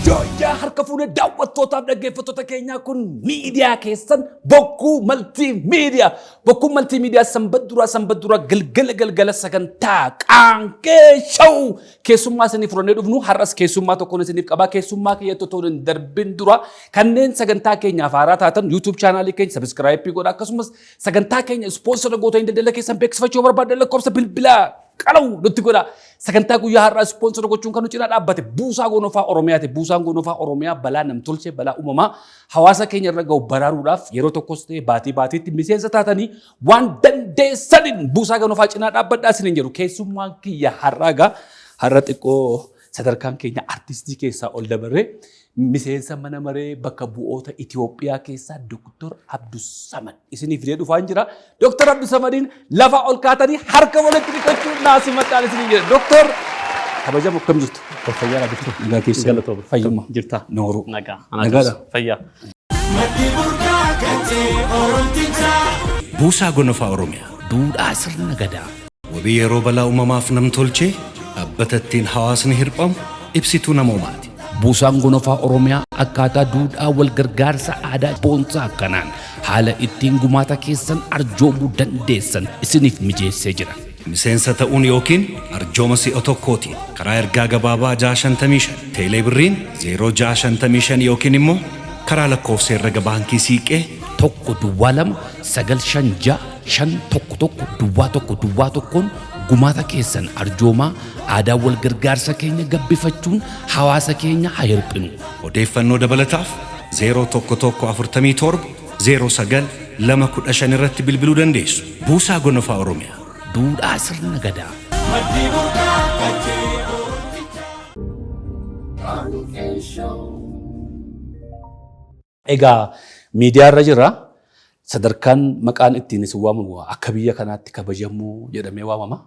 Joya harka fuune daawwattootaaf dhaggeeffattoota keenyaa kun miidiyaa keessan Bokkuu Maltiimiidiyaa. Bokkuu Maltiimiidiyaa sanbata duraa galgala sagantaa qaanqee show keessummaa isiniif furannee dhufnu har'as keessummaa tokkoon isiniif qabaa. Keessummaa kiyyattu ta'uu hin darbin dura kanneen sagantaa keenyaaf haaraa taatan YouTube chaanaalii keenya sabiskiraayipii godha akkasumas sagantaa keenya ispoonsara gootota hin daldala keessan beeksifachuu barbaadan lakkoofsa bilbilaa qalau nutti godha. Sagantaa guyyaa har'aa ispoonsara gochuun kan nu cinaa dhaabbate Buusaa Gonofaa Oromiyaati. Buusaan Gonofaa Oromiyaa balaa namtolchee balaa uumamaa hawaasa keenya irra ga'u baraaruudhaaf yeroo tokkos ta'e baatiitti miseensa taatanii waan dandeessaniin Buusaa Gonofaa cinaa dhaabbadhaa isiniin jedhu. Keessummaan kiyya har'aa har'a xiqqoo sadarkaan keenya artistii keessaa ol dabarree miseensa mana maree bakka bu'oota Itoophiyaa keessaa Dr. Abdusamad isiniif fidee dhufaa jira. Dr. Abdusamadiin lafa ol kaatanii harka walitti dhiqachuun naasii maxxaan isiniin jedha. Dr. kabajamu akkam jirtu? Fayyaa labistu. Nagaa keessa. Galatoomi. Fayyummaa. Jirta. Nooruu. Nagaa. Nagaadha. Fayyaa. Buusaa Gonofaa Oromiyaa. Duudhaa sirna gadaa. Wabii yeroo balaa uumamaaf namtolchee dhaabbatattiin hawaasni hirphamu ibsituu namoomaati. Buusaan Gonofaa Oromiyaa akkaataa duudhaa wal gargaarsa aadaa boonsaa akkanaan haala ittiin gumaata keessan arjoomuu dandeessan isiniif mijeessee jira. Miseensa ta'uun yookiin arjooma si'a tokkootiin karaa ergaa gabaabaa 655 teelee birriin 0655 yookiin immoo karaa lakkoofsa herrega baankii siiqee 1-2-9-5-1-1 gumaata keessan arjoomaa aadaa wal gargaarsa keenya gabbifachuun hawaasa keenya haa hirphinu. Odeeffannoo dabalataaf 0117 09 irratti bilbiluu dandeessu. Buusaa Gonofaa Oromiyaa. Duudhaa sirna gadaa. Egaa miidiyaa irra jira. Sadarkaan maqaan ittiin isin waamamu akka biyya kanaatti kabajamuu jedhamee waamama.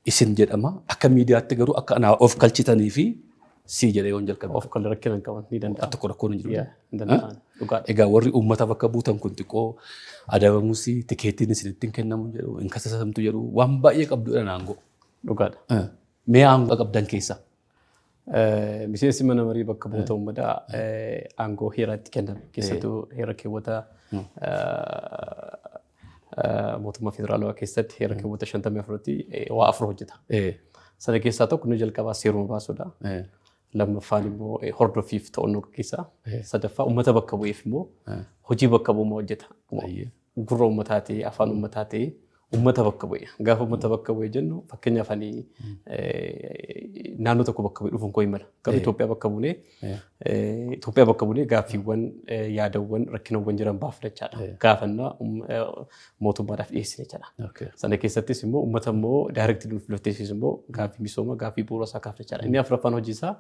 Isin jedhama. Akka miidiyaatti garuu akka anaa of kalchitanii fi si jedhee yoon jalqabe. Of kalli rakkina hin qaban ni danda'a. Tokko rakkoon hin jiru. Hin danda'an. Dhugaadha. Egaa warri uummata bakka buutan kun xiqqoo adabamuus tikeettiin isinittiin kennamu jedhu hin kasasamtu jedhu waan baay'ee qabdudha naangoo. Dhugaadha. Mee aangoo qabdan keessa? Miseensi mana marii bakka buuta uummataa aangoo heeraatti kenname. Keessattuu heera keewwata mootummaa federaalawaa keessatti heera keewwata 54tti waa afur hojjeta. Sana keessaa tokko nu jalqabaa seeruma baasuudha. Lammaffaan immoo hordoffiif to'annoo gaggeessaa. Sadaffaa uummata bakka bu'eef immoo hojii bakka bu'uuma hojjeta. Gurra uummataa ta'ee afaan uummataa ta'ee uummata bakka bu'e. Gaafa uummata bakka bu'e jennu fakkeenyaaf ani naannoo tokko bakka bu'e dhufuun koo hin mala. Gaafa Itoophiyaa bakka bu'ee gaaffiiwwan yaadawwan rakkinawwan jiran baafnachaadha. Gaafannaa mootummaadhaaf dhiyeessine jechaadha. Sana keessattis immoo uummata immoo daayirektii filateessis immoo gaaffii misooma gaaffii bu'uura isaa kaafnachaadha. Inni afuraffaan hojii isaa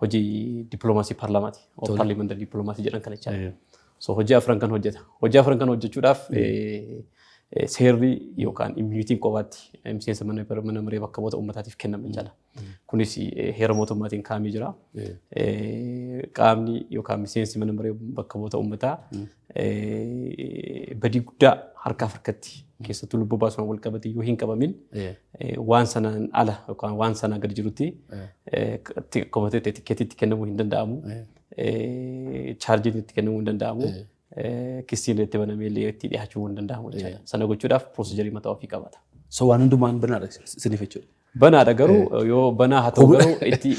hojii dippiloomaasii paarlaamaati. Paarliimantarii dippiloomaasii jedhan kana jechaadha. So hojii afran kan hojjeta. Hojii afran kan hojjechuudhaaf seerri yookaan immunitiin qofaatti miseensa mana maree bakka bu'oota uummataatiif kennama jechaadha. Kunis heera mootummaatiin kaa'amee jira. Qaamni yookaan miseensi mana maree bakka bu'oota uummataa badii guddaa harkaaf harkatti keessattuu lubbuu baasuun wal qabate yoo hin qabamin waan sanaan ala yookaan waan sanaa gadi jirutti komatee tikeetitti kennamuu hin danda'amu. Chaarjiin itti kennamuu hin danda'amu. Kisiin itti banamee itti dhiyaachuu hin danda'amu jechuudha. Sana gochuudhaaf pirooseejarii mataa ofii qabata. So waan hundumaan banaadha isiniif jechuudha. Banaadha garuu yoo banaa haa ta'u garuu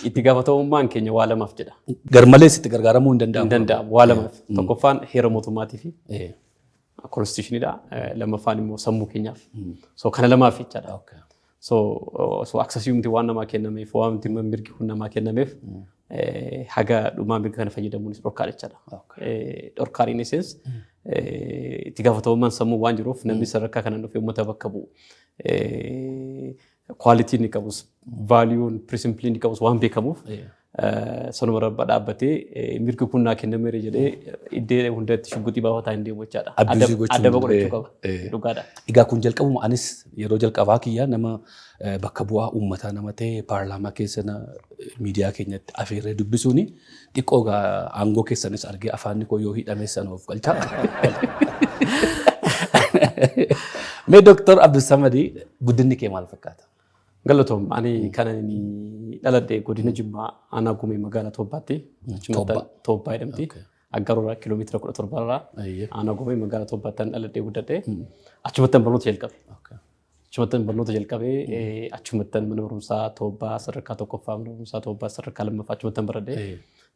itti gaafatamummaan keenya waa lamaaf jedha. Garmalees itti gargaaramuu hin danda'amu. Hin danda'amu waa lamaaf. Tokkoffaan heera mootummaatii fi konstitushiniidha. Lammaffaan immoo sammuu keenyaaf. So kana lamaaf jechaadha. So aksesiyumti waan namaa kennameef waan mirgi kun namaa kennameef haga dhumaa mirga kana fayyadamuunis dhorkaadha jechaadha. Dhorkaan inni seensi itti gaafatamummaan sammuu waan jiruuf namni sadarkaa kanaan dhufee uummata bakka bu'u. Kwaalitiin ni qabus, vaaliyuun, pirisimpliin ni qabus waan beekamuuf sanuma rabba dhaabbatee mirgi kun naa kennameera jedhee iddee hundatti shugguxii baafataa hin deemu jechaadha. Adda godhachuu qaba. Dhugaadha. Egaa kun jalqabuma anis yeroo jalqabaa kiyyaa nama bakka bu'aa uummataa nama ta'e paarlaamaa keessa miidiyaa keenyatti afeerree dubbisuuni xiqqoo aangoo keessanis argee afaanni koo yoo hidhameessan of galcha. Mee Dr. Abdusamad guddinni kee maal fakkaata? Galatoom ani kana ni dhaladhee godina Jimmaa aanaa Gumee magaalaa Toobbaatti Toobbaa jedhamti. Aggaroora kiiloomeetira 17 irraa aanaa Gumee magaalaa Toobbaatti dhaladhee guddadhee achumattan barnoota jalqabe. Achumattan barnoota jalqabee achumattan mana barumsaa Toobbaa sadarkaa tokkoffaa mana barumsaa Toobbaa sadarkaa lammaffaa achumattan baradhee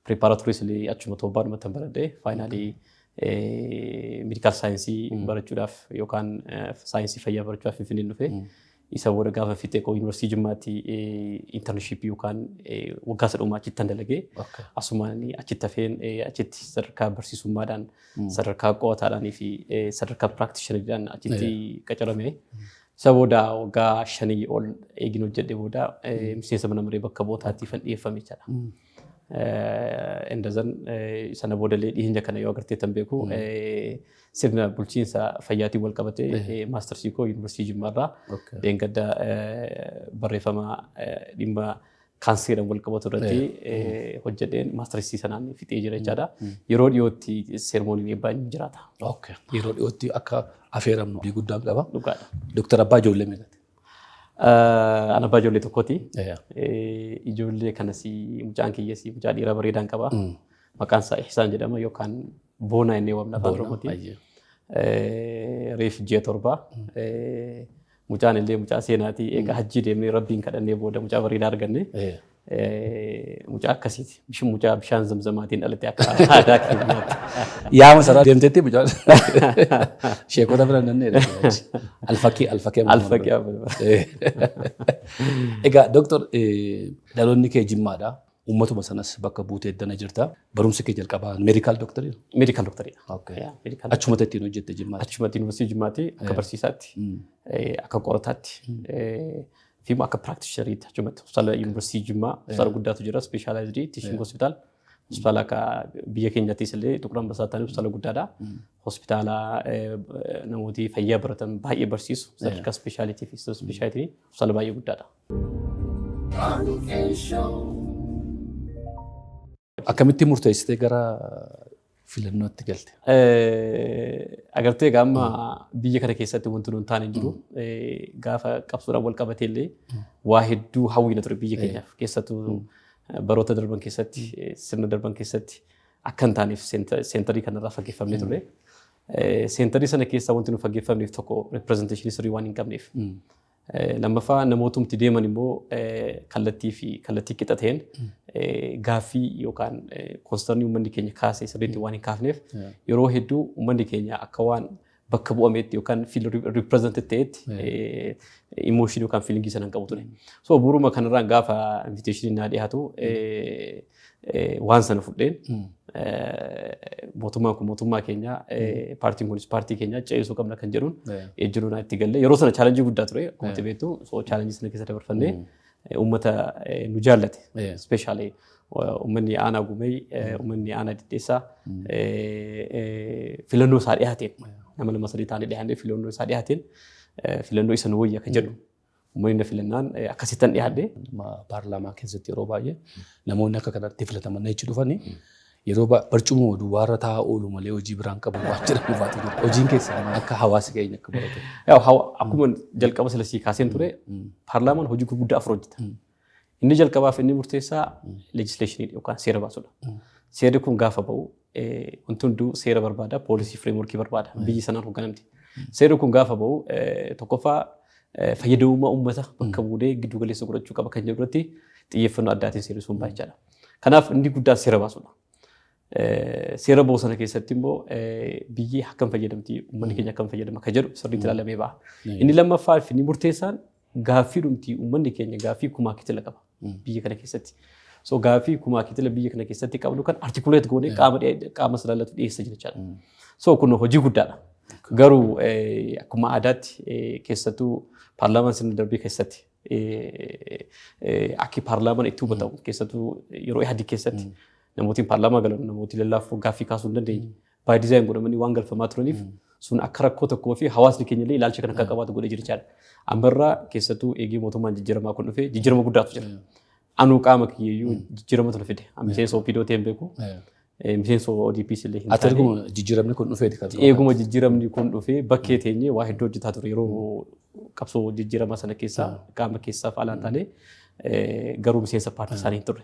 preparatories illee achuma Toobbaa dhumattan baradhee faayinaalii medical saayinsii barachuudhaaf yookaan saayinsii fayyaa barachuudhaaf Finfinnee dhufee isa booda gaafa fixee koo yuunivarsiitii Jimmaatti internship yookaan waggaa sadhumaa achittan dalagee asumaan achitti hafeen achitti sadarkaa barsiisummaadhaan sadarkaa qo'ataadhaanii fi sadarkaa practitioner'dhaan achitti qacarame. Isa booda waggaa 5 ol eegin hojjedhe booda miseensa mana maree bakka bu'ootaatti dhiyeeffame jechaadha. Endazan sana booda illee dhiyeenya kana yoo agarteettan beeku sirna bulchiinsa fayyaatiin wal qabatee maastarsii koo yuunivarsiitii Jimmaarraa deengadda barreeffama dhimma kaanseeraan wal qabatu irratti hojjedheen maastarsii sanaan fixee jira jechaadha. Yeroo dhiyootti seermooniin eebbaa ni jiraata. Yeroo dhiyootti akka affeeramnu guddaan qaba. Dooktar Abbaa Ijoollee meeqati? Ana Abbaa Ijoollee tokkooti. Ijoollee kanas mucaan kiyyas mucaa dhiiraa bareedaan qaba. Maqaan isaa Ihsaan jedhama yookaan Boonaa innee waamna afaan Oromootiin. Reef ji'a 7. Mucaan illee mucaa seenaati. Egaa hajjii deemnee rabbiin kadhannee booda mucaa bareedaa arganne. Mucaa akkasiiti. Mucaa bishaan zamzamaatiin dhalate akka aadaa keenyaatti. Yaama saraa deemteetti mucaan sheekota bira nanneedha. Alfakee. Egaa Dooktor dhaloonni kee Jimmaadha. Uummatuma sanas bakka buutee eddana jirta. Barumsi kee jalqabaa meedikaal dooktarii? Meedikaal dooktarii. Achumatti ittiin hojjette Jimmaatti? Achumatti yuunivarsiitii Jimmaatti akka barsiisaatti, akka qorataatti fi akka practitioneriitti achumatti hospitaala yuunivarsiitii Jimmaa hospitaala guddaatu jira specialized teaching hospital. Hospitaala akka biyya keenyattis illee Xuqur Ambassaa ta'anii hospitaala guddaadha. Hospitaala namooti fayyaa baratan baay'ee barsiisu sadarkaa speciality fi speciality hospitaala baay'ee guddaadha. Akkamitti murteessitee gara filannootti galte? Agartee gaama biyya kana keessatti wanti nuun taane jiru gaafa qabsoodhaan wal qabatee illee waa hedduu hawwiina ture biyya keenyaaf keessattuu baroota darban keessatti sirna darban keessatti akka hin taaneef seentarii kanarraa fageeffamnee ture. Seentarii sana keessaa wanti nu fageeffamneef tokko representeeshinii sirrii waan hin qabneef. Lammaffaa namootumti deeman immoo kallattii qixa ta'een gaaffii yookaan koonstarnii uummanni keenya kaasee sirriitti waan hin kaafneef yeroo hedduu uummanni keenya akka waan bakka bu'ameetti yookaan fiil ripirezentet ta'etti imooshini yookaan fiilingii sana hin qabu ture. So bu'uuruma kanarraan gaafa inviteeshinii naa dhiyaatu waan sana fudheen mootummaan kun mootummaa keenya paartiin kunis paartii keenya ce'isuu qabna kan jedhuun ejjiruun itti galle yeroo sana chaalenjii guddaa ture akkuma beektu so chaalenjii sana keessa dabarfannee uummata nu jaallate speeshaalee uummanni aanaa Gumee uummanni aanaa Diddeessaa filannoo isaa dhiyaateen nama 2-3 ta'anii dhiyaannee filannoo isaa dhiyaateen filannoo isa nu wayya kan jedhu uummanni filannaan akkasittan dhiyaadde paarlaamaa keessatti yeroo baay'ee namoonni akka kanatti filataman achi dhufanii yeroo barcuma duwwaarra taa'aa oolu malee hojii biraan qabu waan jedhamu faatu jira. Hojiin keessa akka hawaasa keenya akka barate. Akkuma jalqaba silasii kaaseen ture paarlaamaan hojii gurguddaa afur hojjeta. Inni jalqabaaf inni murteessaa legislationii yookaan seera baasudha. Seerri kun gaafa ba'u wanti hunduu seera barbaada poolisii fireemworkii barbaada biyyi sanaan hoogganamti. Seerri kun gaafa ba'u tokkoffaa fayyadamummaa uummata bakka buudee giddu galeessa godhachuu qaba kan jedhu irratti xiyyeeffannoo addaatiin seerri sun baay'achaadha. Kanaaf inni guddaan seera baasudha. Seera ba'u sana keessatti immoo biyyi akkam fayyadamti uummanni keenya akkam fayyadama kan jedhu sirriitti ilaalamee ba'a. Inni lammaffaa fi inni murteessaan gaaffii dhumti uummanni keenya gaaffii kumaa kitila qaba biyya kana keessatti. So gaaffii kumaa kitila biyya kana keessatti qabnu kan artikuleet goonee qaama ilaallatu dhiyeessa jechaadha. So kun hojii guddaadha. Garuu akkuma aadaatti keessattuu paarlaamaan sirna darbii keessatti akki paarlaamaan itti hubatamu keessattuu yeroo ihadii keessatti namootiin paarlaamaa galan namootii lallaafuu gaaffii kaasuu hin dandeenye baay diizaayin godhamanii waan galfamaa turaniif sun akka rakkoo tokkoo fi hawaasni keenya illee ilaalcha kana akka qabaatu godhee jirachaadha. Ammarraa keessattuu eegii mootummaan jijjiiramaa kun dhufee jijjiirama guddaatu jira. Anuu qaama kiyyeeyyuu jijjiiramatu na fide. Miseensa OPDO ta'een beeku. Miseensa ODPs illee hin taane. Ati erguma jijjiiramni kun dhufee eeguma jijjiiramni kun dhufee bakkee teenyee waa hedduu hojjetaa ture yeroo qabsoo jijjiiramaa sana keessaa qaama keessaa faalaan taanee garuu miseensa paartii isaanii hin turre.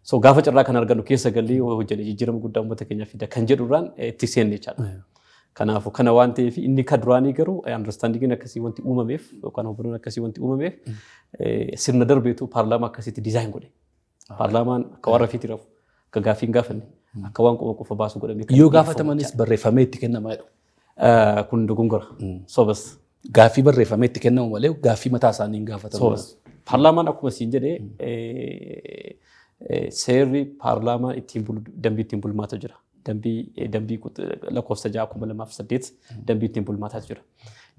So gaafa carraa kan argannu keessa gallee hojjenne jijjiirama guddaa uummata keenyaaf fida kan jedhurraan itti seenne jechaadha. Kanaafuu kana waan ta'eef inni kan duraanii garuu understandingiin akkasii wanti uumameef yookaan hubannoon akkasii wanti uumameef sirna darbeetu paarlaamaa akkasitti dizaayin godhe. Paarlaamaan akka warra fiitii rafu akka gaaffii hin gaafanne akka waan qofa baasu godhamee. Yoo gaafatamanis barreeffamee itti kennamaa jedhu. Kun dogongora sobas. Gaaffii barreeffamee itti kennamu malee gaaffii mataa isaanii hin gaafatamu. Sobas. Paarlaamaan akkuma siin jedhee seerri paarlaamaan dambii ittiin bulmaata jira. Dambii lakkoofsa 6,2008 dambii ittiin bulmaataa jira.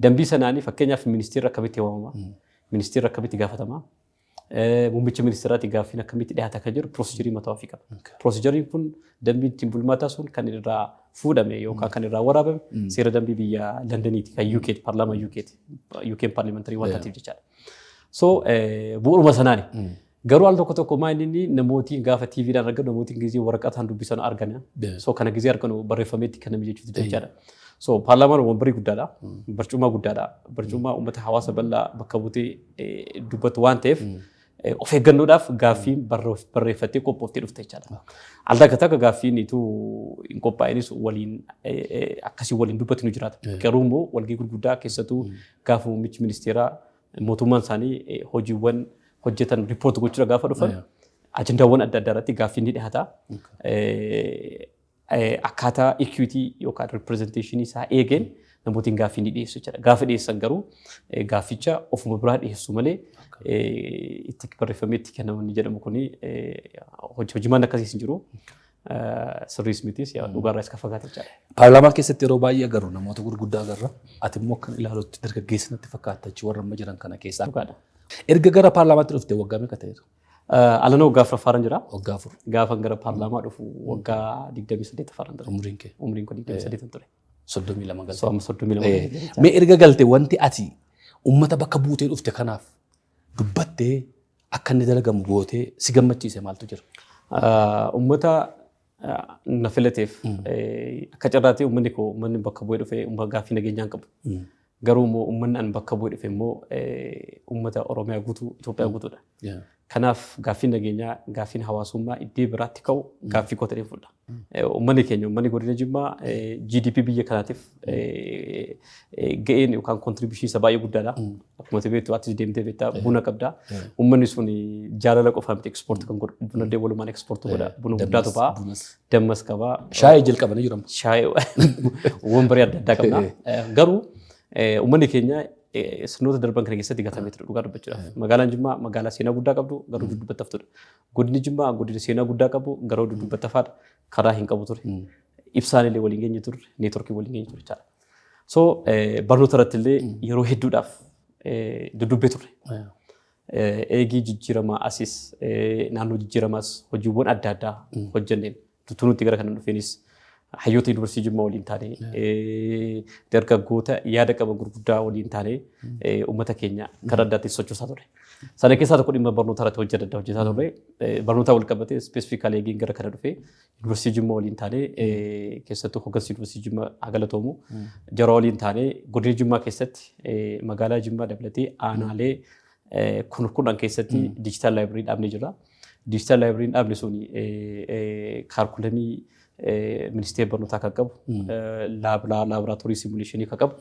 Dambii sanaanii fakkeenyaaf ministeerri akkamitti waamama, ministeerri akkamitti gaafatama, muummicha ministeeraatti gaaffiin akkamitti dhiyaata kan jiru pirooseejirii mataa ofii qaba. Pirooseejiriin kun dambii ittiin bulmaataa sun kan irraa fuudhame yookaan kan irraa waraabame seera dambii biyya Londoniiti kan UK paarlaamaa UK paarliimentarii waan taateef jechaadha. So bu'uuruma sanaani. Garuu al tokko maa inni namooti gaafa TVdhaan arganu namooti gizee waraqataan dubbisan argana. So kana gizee arganu barreeffameetti kan namni jechuuti jechaadha. So paarlaamaan wambarii guddaadha. Barcuma guddaadha. Barcuma uummata hawaasa bal'aa bakka buutee dubbatu waan ta'eef of eeggannoodhaaf gaaffiin barreeffattee qophooftee dhufte jechaadha. Al takka gaaffiin ituu hin qophaa'inis waliin akkasii waliin dubbatu ni jiraata. Garuu immoo walgahii gurguddaa keessattuu gaafa muummichi ministeeraa mootummaan isaanii hojiiwwan hojjetan riipoorti gochuudha gaafa dhufan ajandaawwan adda addaa irratti gaaffiin ni dhiyaata. Akkaataa equity yookaan representation isaa eegeen namootiin gaaffii ni dhiyeessu jechuudha. Gaafa dhiyeessan garuu gaafficha ofuma biraa dhiyeessu malee itti barreeffamee itti kennaman jedhamu kuni hojiimaan akkasiis hin jiru. Sirriis mitis dhugaarraa iska fagaate jechaadha. Paarlaamaa keessatti yeroo baay'ee agarru namoota gurguddaa agarra. Ati immoo kan ilaalutti dargaggeessa natti fakkaata jechuun warra amma jiran kana keessaa. Erga gara paarlaamaatti dhufte waggaa meeqa ta'eeru? Alana waggaa afuraffaan jira. Waggaa afur. Gaafa gara paarlaamaa dhufu waggaa 28 afaan ture. Umriin kee? Umriin koo 28 ture. 32 galte. So amma 32. Mee erga galte wanti ati uummata bakka buutee dhufte kanaaf dubbattee akka inni dalagamu gootee si gammachiise maaltu jira? Uummata na filateef akka carraatee uummanni koo uummanni bakka bu'ee dhufe uummata gaaffii nageenyaan qabu. Garuu immoo uummanni an bakka bu'ee dhufe immoo uummata Oromiyaa guutuu Itoophiyaa guutuudha. Kanaaf gaaffiin nageenyaa gaaffiin hawaasummaa iddoo biraatti ka'u gaaffii koo ta'ee fudha. Uummanni keenya uummanni godina Jimmaa GDP biyya kanaatiif ga'een yookaan kontribuushinii isa baay'ee guddaadha. Akkuma beektu ati deemtee beektaa buna qabda. Uummanni sun jaalala qofaa miti ekspoortii kan godhu buna illee walumaan ekspoortii godha. Buna guddaatu ba'a. Dammas qaba. Shaayii jalqabanii jiran. Shaayii wambarii adda addaa qabna. Garuu uummanni keenya sirnoota darban kana keessatti gatamee ture dhugaa dubbachuudhaaf. Magaalaan Jimmaa magaalaa seenaa guddaa qabdu garuu duddubbatti haftudha. Godinni Jimmaa godina seenaa guddaa qabu garuu duddubbatti hafaadha. Karaa hin qabu ture. Ibsaan illee waliin geenye ture. Neetworkii waliin geenye ture jechaadha. So barnoota irratti illee yeroo hedduudhaaf duddubbee ture. Eegii jijjiiramaa asis naannoo jijjiiramaas hojiiwwan adda addaa hojjenneen tutunutti gara kana dhufeenis hayyoota yuunivarsiitii Jimmaa waliin taanee dargaggoota yaada qaban gurguddaa waliin taanee uummata keenya karaa addaatti sochoosaa ture. Sana keessaa tokko dhimma barnoota irratti hojii adda addaa hojjetaa ture. Barnoota wal qabatee ispeesifikaalii eegiin gara kana dhufee yuunivarsiitii Jimmaa waliin taanee keessattuu hoggansa yuunivarsiitii Jimmaa Agalatoomuu jara waliin taanee godina Jimmaa keessatti magaalaa Jimmaa dabalatee aanaalee kudhan keessatti diijitaal laayibirii dhaabnee jira. Diijitaal laayibiriin dhaabne suni kaalkulamii ministeera barnootaa kan qabu, laaboraatoorii simuleeshinii kan qabu,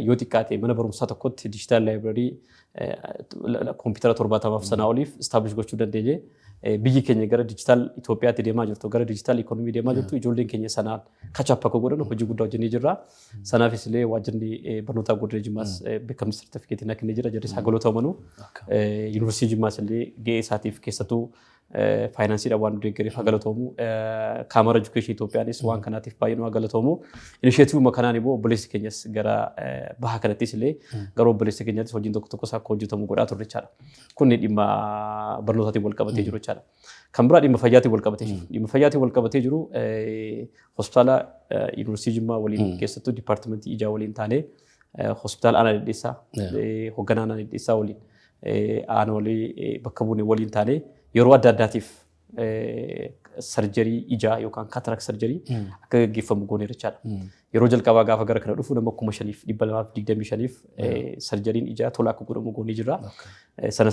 yoo xiqqaate mana barumsaa tokkotti diijitaal laayibirii koompitara 70 sanaa oliif istaablish gochuu dandeenye. Biyyi keenya gara diijitaal Itoophiyaatti deemaa jirtu, gara diijitaal ikonomii deemaa jirtu, ijoolleen keenya sanaan kachaap akka godhan hojii guddaa hojjennee jirra. Sanaafis illee waajjirri barnootaa godina Jimmaas beekamtii sartifikeetii na kennee jira. Jarri sagalota uumanu yuunivarsiitii Jimmaas illee gahee isaatiif keessattuu faayinaansiidhaan waan deeggareef galatoomu kaamara edukeeshinii Itoophiyaanis waan kanaatiif baay'ee nu galatoomu. Inisheetiivuma kanaan immoo obboleessi keenyas gara bahaa kanattis illee gara obboleessi keenyaattis hojiin tokko tokkos akka hojjetamu godhaa turre jechaadha. Kun dhimma barnootaatiin wal qabatee jiru jechaadha. Kan biraa dhimma fayyaatiin wal qabatee jiru. Dhimma fayyaatiin wal qabatee jiru hospitaala yuunivarsiitii Jimmaa waliin keessattuu dipaartimentii ijaa waliin taanee hospitaala aanaa dhedheessaa hoogganaa aanaa dhedheessaa waliin aanaalee bakka buune waliin taanee yeroo adda addaatiif sarjarii ijaa yookaan kaatarak sarjarii akka gaggeeffamu goonee jechaadha. Yeroo jalqabaa gaafa gara kana dhufu nama 5,225 sarjariin ijaa tola akka godhamu goonee jirra.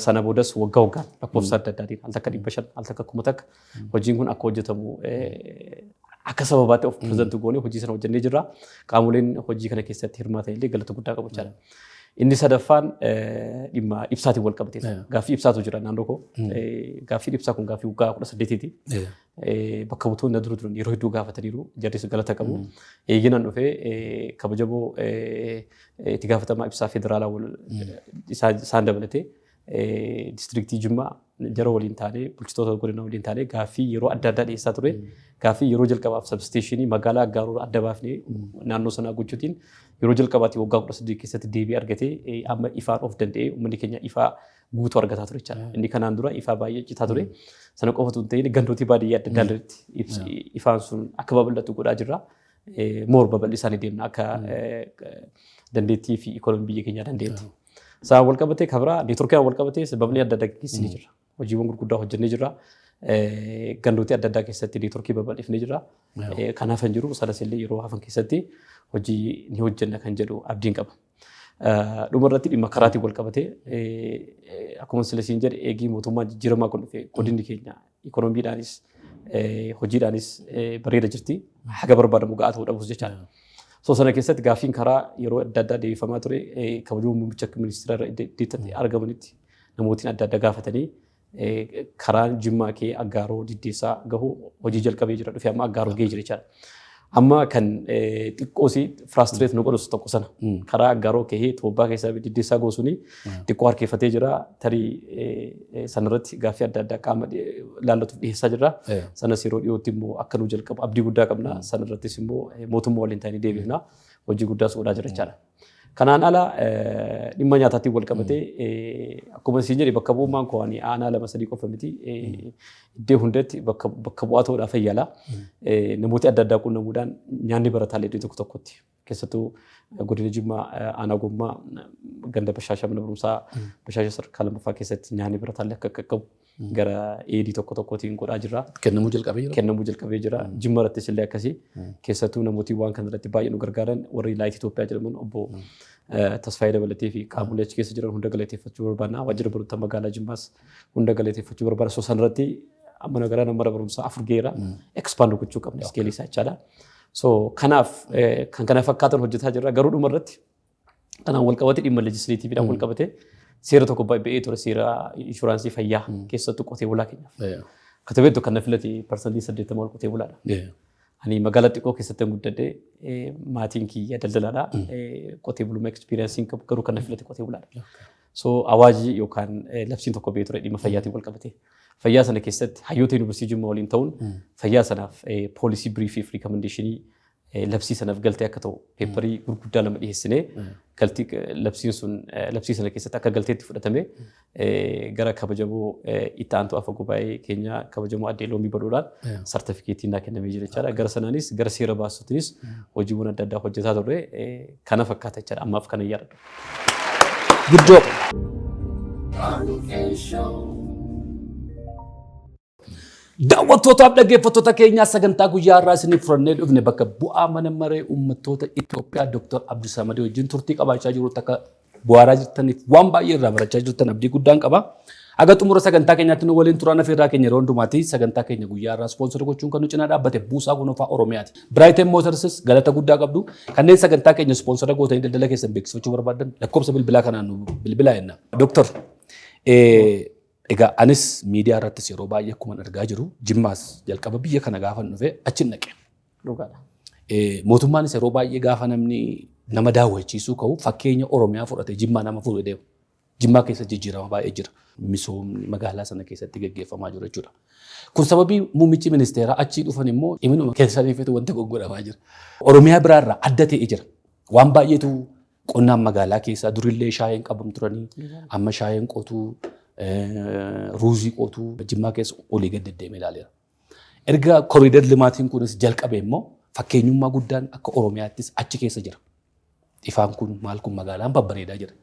Sana boodas waggaa waggaan lakkoofsa adda addaatiin al takka 500 al takka 1,000 hojiin kun akka hojjetamu akka sababaatti of pirezentu goonee hojii sana hojjennee jirra. Qaamoleen hojii kana keessatti hirmaatan illee galata guddaa qabu jechaadha. Inni sadaffaan dhimma ibsaatiin wal qabatee gaaffii ibsaatu jira naannoo koo. Gaaffiin ibsaa kun gaaffii waggaa 18ti. Bakka butoonni na dura turan yeroo hedduu gaafataniiru jarris galata qabu. Eeginaan dhufee kabajamoo itti gaafatamaa ibsaa federaalaa isaan dabalatee distriktii Jimmaa jara waliin taanee bulchitoota godina waliin taanee gaaffii yeroo adda addaa dhiyeessaa ture. Gaaffii yeroo jalqabaaf sabsteeshinii magaalaa Aggaaroo adda baafnee naannoo sanaa gochuutiin yeroo jalqabaatti waggaa 18 keessatti deebii argatee amma ifaan of danda'ee uummanni keenya ifaa guutuu argataa ture jechaadha. Inni kanaan dura ifaa baay'ee citaa ture. Sana qofatu hin ta'in gandootii baadiyyaa adda addaa irratti ifaan sun akka babal'atu godhaa jirra. Moor babal'isaanii deemna akka dandeettii fi ikoonoomii biyya keenyaa dandeetti. Isaan wal qabatee kabira neetworkiin wal qabatee sababni adda addaa geessisanii jirra. Hojiiwwan gurguddaa hojjennee jirra. Gandootii adda addaa keessatti neetworkii babal'ifnee jirra. Kanaaf hin jiru sadas illee yeroo hafan keessatti hojii ni hojjenna kan jedhu abdiin qaba. Dhuma irratti dhimma karaatiin wal qabatee akkuma silasiin jedhe eegii mootummaan jijjiiramaa kun dhufe godinni keenya ikoonomiidhaanis hojiidhaanis bareeda jirti. Haga barbaadamu ga'aa ta'uu dhabus jechaadha. Sana keessatti gaaffiin karaa yeroo adda addaa deebifamaa ture kabajamoo muummicha ministeera irra argamanitti namootiin adda addaa gaafatanii karaan Jimmaa kee Aggaaroo Diddeessaa gahu hojii jalqabee jira dhufee amma Aggaaroo gahee jira jechaadha. Amma kan xiqqoosi firaastireet nu godhus tokko sana karaa Aggaaroo kee Toobbaa keessaa Diddeessaa goosuni xiqqoo harkeeffatee jira tarii sanarratti gaaffii adda addaa qaama laallatuuf dhiyeessaa jirra. Sanas yeroo dhiyootti immoo akka nu jalqabu abdii guddaa qabna. Sanarrattis immoo mootummaa waliin ta'anii deebifna hojii guddaa godhaa jira jechaadha. Kanaan ala dhimma nyaataatiin wal qabatee akkuma isin jedhe bakka bu'ummaan koo ani aanaa 2-3 qofa miti iddoo hundatti bakka bu'aa ta'uudhaaf fayyala. Namooti adda addaa qunnamuudhaan nyaanni barataalee iddoo tokko tokkotti keessattuu godina Jimmaa aanaa Gommaa ganda Bashaashaa mana barumsaa Bashaashaa sadarkaa lammaffaa keessatti nyaanni barataalee akka qaqqabu gara eedii tokko tokkotiin godhaa jirra. Kennamuu jalqabee jira. Jimma irrattis illee akkasii keessattuu namooti waan kanarratti baay'ee nu gargaaran warri Laayit Itoophiyaa jedhamuun obbo Tasfaayee dabalatee fi qaamolee achi keessa jiran hunda galateeffachuu barbaanna. Waajjira barnoota magaalaa Jimmaas hunda galateeffachuu barbaanna. Sanarratti amma nagaraa nama barumsaa 4 geera ekspaand gochuu qabna iskeelii isaa jechaadha. Kanaaf kan kana fakkaatan hojjetaa jirra. Garuu dhuma irratti kanaan wal qabate dhimma leejisleetiiviidhaan wal qabate seera tokko ba'ee ture seera inshuraansii fayyaa keessattuu qotee bulaa keenyaaf. Katabeetu kan na filate parsantii 80 ol qotee bulaadha. Ani magaalaa xiqqoo keessatti guddadhee maatiin kiyya daldalaadha. Qotee bulummaa ekspiriyaansiin qabu garuu kan na filate qotee bulaadha. Awaajii yookaan labsiin tokko ba'ee ture dhimma fayyaatiin wal qabate. Fayyaa sana keessatti hayyoota yuunivarsiitii Jimmaa waliin ta'uun fayyaa sanaaf poolisii biriifii fi rikomendeeshinii labsii sanaaf galtee akka ta'u peeparii gurguddaa lama dhiyeessinee labsii sana keessatti akka galteetti fudhatame gara kabajamoo itti aantu afa gubaa'ee keenya kabajamoo addee loomii badhuudhaan sartifikeetiin naa kennamee jira jechaadha. Gara sanaanis gara seera baasuutiinis hojiiwwan adda addaa hojjetaa turre kana fakkaata jechaadha. Ammaaf kana yaadadha. Guddoo. Daawwattootaaf dhaggeeffattoota keenyaa sagantaa guyyaa irraa isiniif furannee dhufne bakka bu'aa mana maree uummattoota Itoophiyaa Dr. Abdii Samadii wajjin turtii qabaachaa jiru akka bu'aaraa jirtaniif waan baay'ee irraa barachaa jirtan abdii guddaan qaba. Aga xumura sagantaa keenyaatti nu waliin turan afeerraa keenya yeroo hundumaatti sagantaa keenya guyyaa irraa ispoonsor gochuun kan nu cinaa dhaabbate Buusaa Gonofaa Oromiyaati. Brighton Motorsis galata guddaa qabdu. Kanneen sagantaa keenya ispoonsora gootanii daldala keessan beeksifachuu barbaadan lakkoofsa bilbilaa kanaan nu bilbilaa jenna. Doktor egaa anis miidiyaa irrattis yeroo baay'ee akkuma argaa jiru Jimmaas jalqaba biyya kana gaafa dhufe achi naqe. Dhugaadha. Mootummaanis yeroo baay'ee gaafa namni nama daawwachiisuu ka'u fakkeenya Oromiyaa fudhatee Jimmaa nama fuudhee deemu. Jimmaa keessa jijjiirama baay'ee jira. Misoomni magaalaa sana keessatti gaggeeffamaa jiru jechuudha. Kun sababii muummichi ministeeraa achii dhufan immoo iminuma keessaniifatu wanti goggoramaa jira. Oromiyaa biraarraa adda ta'e jira. Waan baay'eetu qonnaan magaalaa keessaa durillee shaayeen qabamu turanii amma shaayeen qotuu ruuzii qotuu Jimmaa keessa olii gad deddeemee ilaaleera. Erga koriidar limaatiin kunis jalqabe immoo fakkeenyummaa guddaan akka Oromiyaattis achi keessa jira. Ifaan kun maal kun magaalaan babbareedaa jira.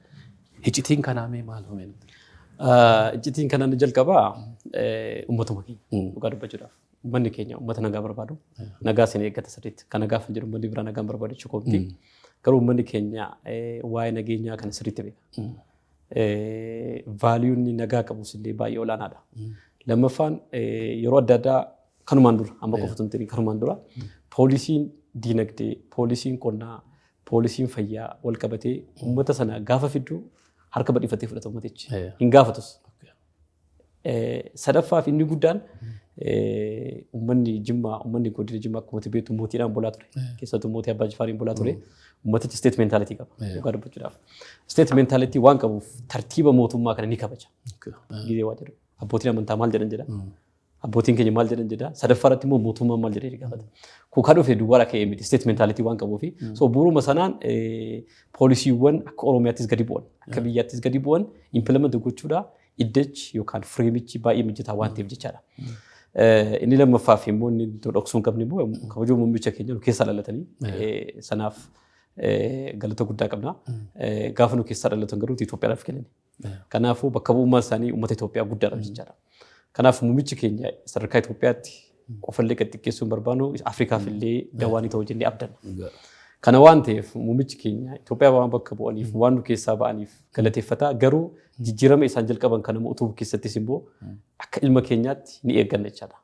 Iccitiin kanaa mee maal homeen? Iccitiin kanaan jalqabaa uummatuma keenya dhugaa dubbachuudhaaf. uummanni keenya uummata nagaa barbaadu nagaa isin eeggata sirriitti kan nagaa hin jiru uummanni biraa nagaa barbaadu jechuudha. Garuu uummanni keenya waa'ee nageenyaa kana sirriitti beeka. Vaaliyuun nagaa qabus illee baay'ee olaanaadha. Lammaffaan yeroo adda addaa kanumaan dura amma qofatu hin kanumaan dura poolisiin diinagdee, poolisiin qonnaa, poolisiin fayyaa wal qabatee uummata sana gaafa fidduu harka badhiifatee fudhata uummatichi. Hin gaafatus. Sadaffaaf inni guddaan uummanni Jimmaa, uummanni godina Jimmaa akkuma beektu mootiidhaan bulaa ture. Keessattuu mootii Abbaa Jifaariin bulaa ture. Uummatichi state mentality qaba. Dhugaa dubbachuudhaaf. State mentality waan qabuuf tartiiba mootummaa kana ni kabaja. Gidee waa jedhu. Abbootiin amantaa maal jedhan jedha. Abbootiin keenya maal jedhan jedha. Sadaffaarratti immoo mootummaan maal jedhee gaafata. Kuukaa dhufee duwwaadha ka'ee miti state mentality waan qabuufi. So bu'uuruma sanaan poolisiiwwan akka Oromiyaattis gadi bu'an, akka biyyaattis gadi bu'an implement gochuudha. Iddechi yookaan fireemichi baay'ee mijataa waan ta'eef jechaadha. Inni lammaffaaf immoo inni dhoksuun qabni immoo kabajuu muummicha keenya nu keessa dhalatanii sanaaf galata guddaa qabna. Gaafa nu keessa dhalatan garuu Itoophiyaadhaaf kennan. Kanaafuu bakka bu'ummaan isaanii uummata Itoophiyaa guddaadha jechaadha. Kanaaf muummichi keenya sadarkaa Itoophiyaatti qofallee gad xiqqeessuun barbaadu Afrikaaf illee dawaanii ta'uu jennee abdanna. Kana waan ta'eef muummichi keenya Itoophiyaa waan bakka bu'aniif waan nu keessaa ba'aniif galateeffata garuu jijjiirama isaan jalqaban kana utuu keessattis immoo akka ilma keenyaatti ni eegganna jechaadha.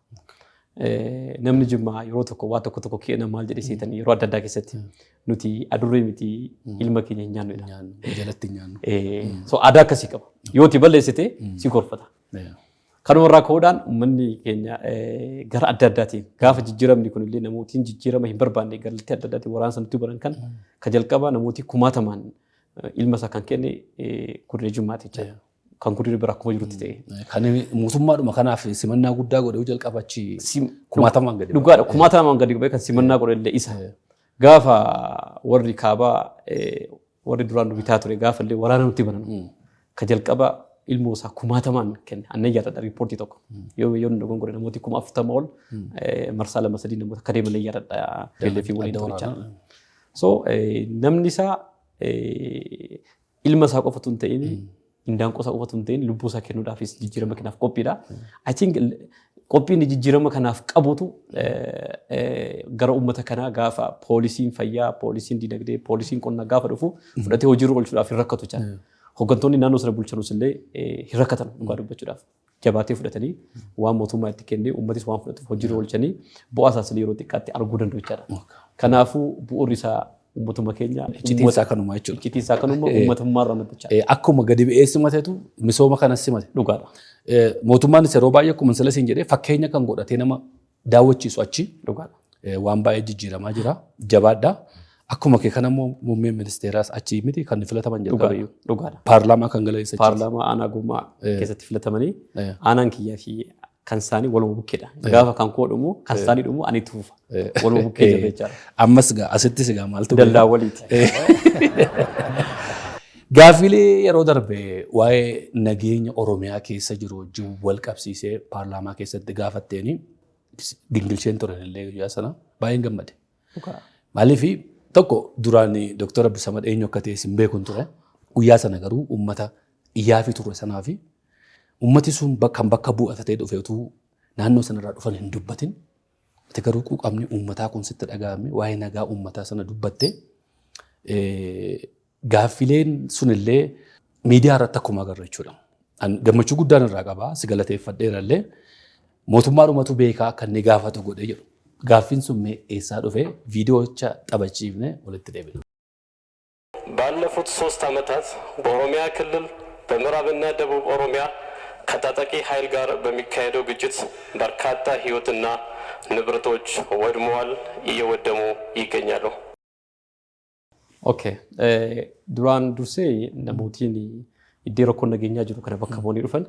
Namni Jimmaa yeroo tokko waa tokko keena maal jedhee seetanii yeroo adda addaa keessatti nuti adurree miti ilma keenya hin nyaannudha. Jalatti hin nyaannu. So aadaa akkasii qaba. Yooti balleessite si gorfata. Kanumarraa ka'uudhaan uummanni keenya gara adda addaatiin gaafa jijjiiramni kunillee namootiin jijjiirama hin barbaanne galatti adda addaatiin waraansa nuti baran kan jalqaba namooti kumaatamaan ilma isaa kan kenne godina Jimmaati jechuudha. Kan godina biraa akkuma jirutti ta'e. Kan mootummaadhuma kanaaf simannaa guddaa godhee jalqabachi kumaatamaan gadi. Dhugaadha kumaatamaan gadi qabee kan simannaa godhellee isa. Gaafa warri kaabaa warri duraan bitaa ture gaafa illee waraana nuti banan kan jalqaba ilmoo isaa kumaatamaan kenne annan yaadadha riippoortii tokko. Yoo nu gongodhe namooti 40 ol marsaa 2-3 namoota akka deeman yaadadha beelleefii waliin turichaa. So namni isaa ilma isaa qofatu hin ta'in indaanqoo isaa qofatu hin ta'in lubbuu isaa kennuudhaafis jijjiirama kanaaf qophiidha. I think qophiin jijjiirama kanaaf qabutu gara uummata kanaa gaafa poolisiin fayyaa, poolisiin dinagdee, poolisiin qonnaa gaafa dhufu fudhatee hojiirra oolchuudhaaf hin rakkatu jechaadha. Hooggantoonni naannoo sana bulchanus illee hin rakkatan dhugaa dubbachuudhaaf. Jabaatee fudhatanii waan mootummaa itti kennee uummatis waan fudhatuuf hojiirra oolchanii bu'aa isaas yeroo xiqqaatti arguu danda'u jechaadha. Kanaafuu bu'uurri isaa uummatuma keenya iccitiin isaa kanuma jechuudha. Iccitiin isaa kanuma uummatummaa irraa madda. Akkuma gadi bu'ee simatetu misooma kanas simate. Dhugaadha. Mootummaanis yeroo baay'ee akkuma sila siin jedhee fakkeenya kan godhatee nama daawwachiisu achi. Dhugaadha. Waan baay'ee jijjiiramaa jira. Jabaadhaa. Akkuma kee kana muummeen ministeeraas achi miti kan filataman jalqabe. Dhugaadha. Paarlaamaa kan galeessa. Paarlaamaa aanaa gummaa keessatti filatamanii aanaan kiyyaa fi kan isaanii waluma bukkeedha. Gaafa kan koo dhumu kan isaanii dhumu ani itti fufa. Waluma bukkee jira jechaadha. Ammas gaa asittis gaa maaltu dallaa waliiti. Gaaffilee yeroo darbe waa'ee nageenya Oromiyaa keessa jiru wajjin wal qabsiisee paarlaamaa keessatti gaafatteeni gingilcheen turan illee guyyaa sana baay'een gammade. Maaliif tokko duraan Dr. Abdii Samad eenyu akka ta'e hin beekun ture. Guyyaa sana garuu uummata iyyaa fi ture sanaa fi uummati sun kan bakka bu'ata ta'e dhufeetu naannoo sanarraa dhufan hin dubbatin. Ati garuu quuqamni uummataa kun sitti dhaga'ame waa'ee nagaa uummataa sana dubbatte. Gaaffileen sunillee miidiyaa irratti akkuma agarra jechuudha. Gammachuu guddaan irraa qabaa si galateeffadheerallee mootummaadhumatu beekaa akka inni gaafatu godhee jedhu. Gaaffiin sun eessaa dhufee viidiyoocha taphachiifne walitti deebina. ባለፉት 3 ዓመታት በኦሮሚያ ክልል በምዕራብና ደቡብ ኦሮሚያ ከታጣቂ ኃይል ጋር በሚካሄደው ግጭት በርካታ ህይወትና ንብረቶች ወድመዋል፣ እየወደሙ ይገኛሉ። ኦኬ ዱራን ዱርሴ ነሞቲን ኢዴሮ ኮን ነገኛ ጅሩ ከነ በከቦኒ ዱፈን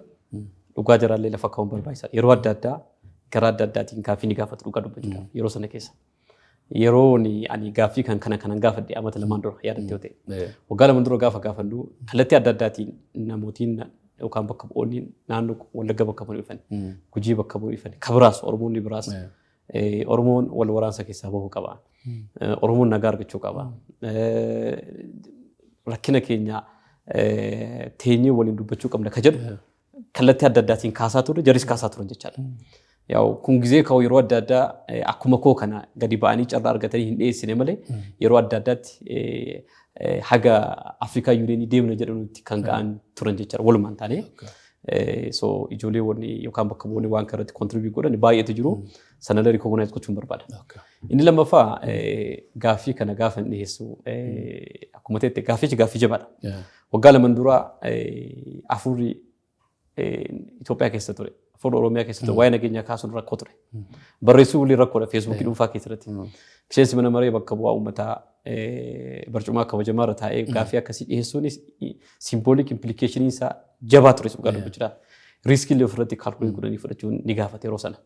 ዱጋ ጀራሌ ለፈካውን በርባይሳ የሮ አዳዳ ገራ አዳዳቲን ካፊኒ ጋፈት ዱጋ ዱበጅ የሮ ሰነ ኬሳ yerooni ani gaaffii kan kana gaafadhe amata lamaan dura yaadatti yote waggaa lamaan dura gaafadhu kallattii adda addaatiin namootiin yookaan bakka bu'oonni naannoo Wallagga bakka bu'uun dhufan Gujii bakka bu'uun dhufan kabiraas Oromoonni biraas Oromoon wal waraansa keessaa bahuu qaba Oromoon nagaa argachuu qaba rakkina keenya teenyee waliin dubbachuu qabna ka jedhu kallattii adda addaatiin kaasaa ture jaris kaasaa turan jechaadha ያው kun ጊዜ ከው yeroo adda addaa akkuma koo kana gadi ba'anii carraa argatanii hin dhiyeessine malee yeroo adda addaatti haga Afrikaa Union deemna jedhanutti kan ga'an turan jechuudha walumaan taane. So ijoollee wanni yookaan bakka bu'oonni waan kanarratti contribute godhan baay'eetu jiru. Sanada recognize gochuun barbaada. Inni lammaffaa gaaffii kana gaafa dhiyeessu akkuma ta'etti gaaffii jabaadha. Waggaa lama dura afurri Itoophiyaa keessa ture. Afur Oromiyaa keessa ture. Waa'ee nageenyaa kaasuun rakkoo ture. Barreessuu waliin rakkoodha Feesbuukii dhuunfaa keessatti. Miseensi mana maree bakka bu'aa uummataa barcumaa kabajamaa irra taa'ee gaaffii akkasii dhiyeessuun symbolic implication isaa jabaa ture suuqaa dubbachuudhaaf. Riiskii illee ofirratti kaalkuleet godhanii fudhachuun ni gaafate yeroo sana.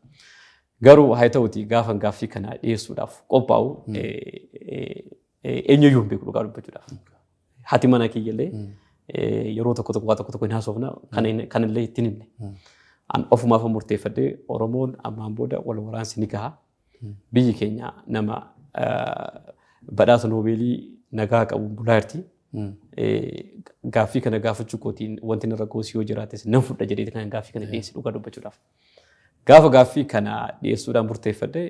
Garuu haa ta'uti gaaffii kana dhiyeessuudhaaf qophaa'u eenyuyyuu hin beeku dhugaa dubbachuudhaaf. Haati mana kiyyallee yeroo tokko hin haasofna kanallee ittiin himne. An ofumaaf murteeffadhee Oromoon ammaan booda wal waraansi ni gaha. Biyyi keenya nama badhaasa Noobeelii nagaa qabu bulaa jirti. Gaaffii kana gaafachuu kootiin wanti narra goosii yoo jiraates nan fudha jedhee kan gaaffii kana dhiyeessi dhugaa dubbachuudhaaf. Gaafa gaaffii kana dhiyeessuudhaan murteeffadhee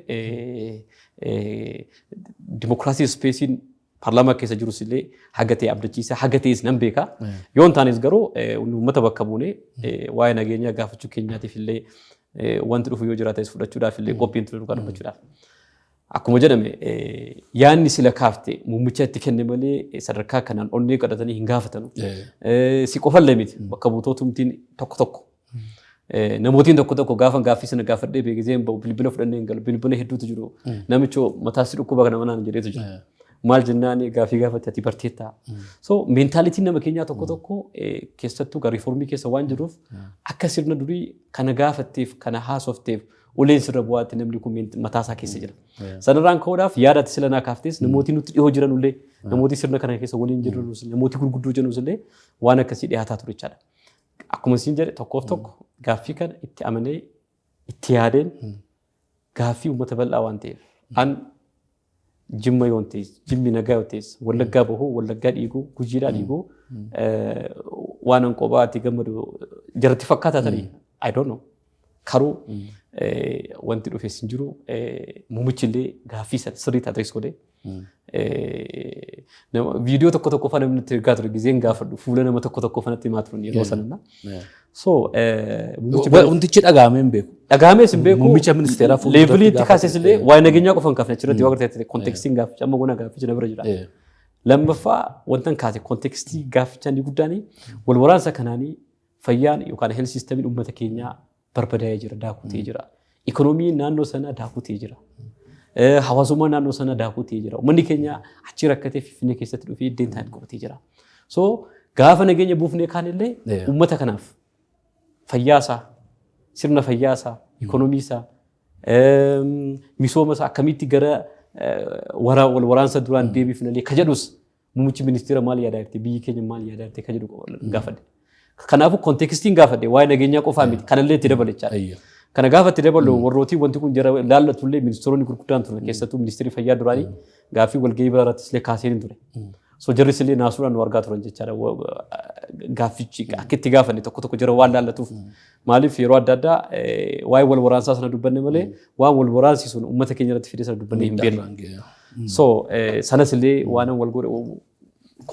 dimokiraasii ispeesiin paarlaamaa keessa jirus illee haga ta'e abdachiisa haga ta'es nan beeka. Yoo hin taanes garuu uummata bakka buunee waa'ee nageenyaa gaafachuu keenyaatiif illee wanti dhufu yoo jiraates fudhachuudhaaf illee qophiin ture dhugaa dubbachuudhaaf. Akkuma jedhame yaanni sila kaafte muummicha itti kenne malee sadarkaa kanaan onnee qadhatanii hin gaafatanu. Si qofallee miti bakka buutootumtiin tokko. Namootiin tokko gaafa gaaffii sana gaafadhee beekizeen bilbila fudhannee hin galu bilbila hedduutu jiru. Namichoo mataasi dhukkuba kana manaan jedheetu jira. Maal jennaan gaaffii gaafate ati barteetta. So meentaalitiin nama keenyaa tokko keessattuu gara riiformii keessa waan jiruuf akka sirna durii kana gaafatteef kana haasofteef uleen sirra bu'aatti namni kun mataasaa keessa jira. Sanarraan ka'uudhaaf yaadatti sila naa kaaftes namootiin nutti dhihoo jiran illee namootii sirna kana keessa waliin jirus namootii gurguddoo jenus illee waan akkasii dhiyaataa ture jechaadha. Akkuma isin jedhe tokkoof tokko gaaffii kana itti amanee itti yaadeen gaaffii uummata bal'aa waan ta'eef an jimma yoo ta'es jimmi nagaa yoo ta'es wallaggaa bahuu wallaggaa dhiiguu gujiidhaa dhiiguu waan an qobaatti gammadu jaratti fakkaataa tarii I don't know. Karuu wanti dhufees hin jiru muummichi illee gaaffii sana sirriitti adrees godhee viidiyoo tokko fana namatti ergaa ture gizeen gaafadhu fuula nama tokko fanatti himaa turan yeroo sanana. So wantichi dhagahamee hin beeku. Dhagahamees hin beeku. Muummicha ministeeraa fuuldura leeviliitti kaases illee waa'ee nageenyaa qofa hin kaafne achirratti yoo agartee kontekstiin gaafficha amma gona gaafficha na bira jira. Lammaffaa wantan kaase kontekstii gaafficha inni guddaan wal waraansa kanaanii fayyaan yookaan health systemiin uummata keenyaa barbadaa'ee jira daakutee jira. Ikoonomiin naannoo sana daakutee jira. Hawaasummaan naannoo sana daakutee jira. Uummanni keenya achi rakkatee Finfinnee keessatti dhufee iddeen taa'ee qabatee jira. So gaafa nageenya buufnee kaanillee uummata kanaaf fayyaasaa, sirna fayyaasaa, ikoonomiisaa, misoomasaa akkamitti gara wal waraansa duraan deebifnee ka jedhus muummichi ministeera maal yaadaa jirti biyyi keenya maal yaadaa jirti ka jedhu gaafadhe. Kanaafuu kontekstiin gaafadhe waa'ee nageenyaa qofaa miti kanallee itti dabalachaadha. Kana gaafa itti dabalu warrootii wanti kun jara laallatullee ministeeronni gurguddaan ture keessattuu ministeerri fayyaa duraanii gaaffii walgahii biraarrattis illee kaaseen ture. So jarris illee naasuudhaan nu argaa turan jechaadha. Gaaffichi akka itti gaafanne tokko jara waan laallatuuf maaliif yeroo adda addaa waa'ee wal waraansaa sana dubbanne malee waan wal waraansiisuun uummata keenya irratti fide sana dubbanne hin beekne. So sanas illee waan wal godhe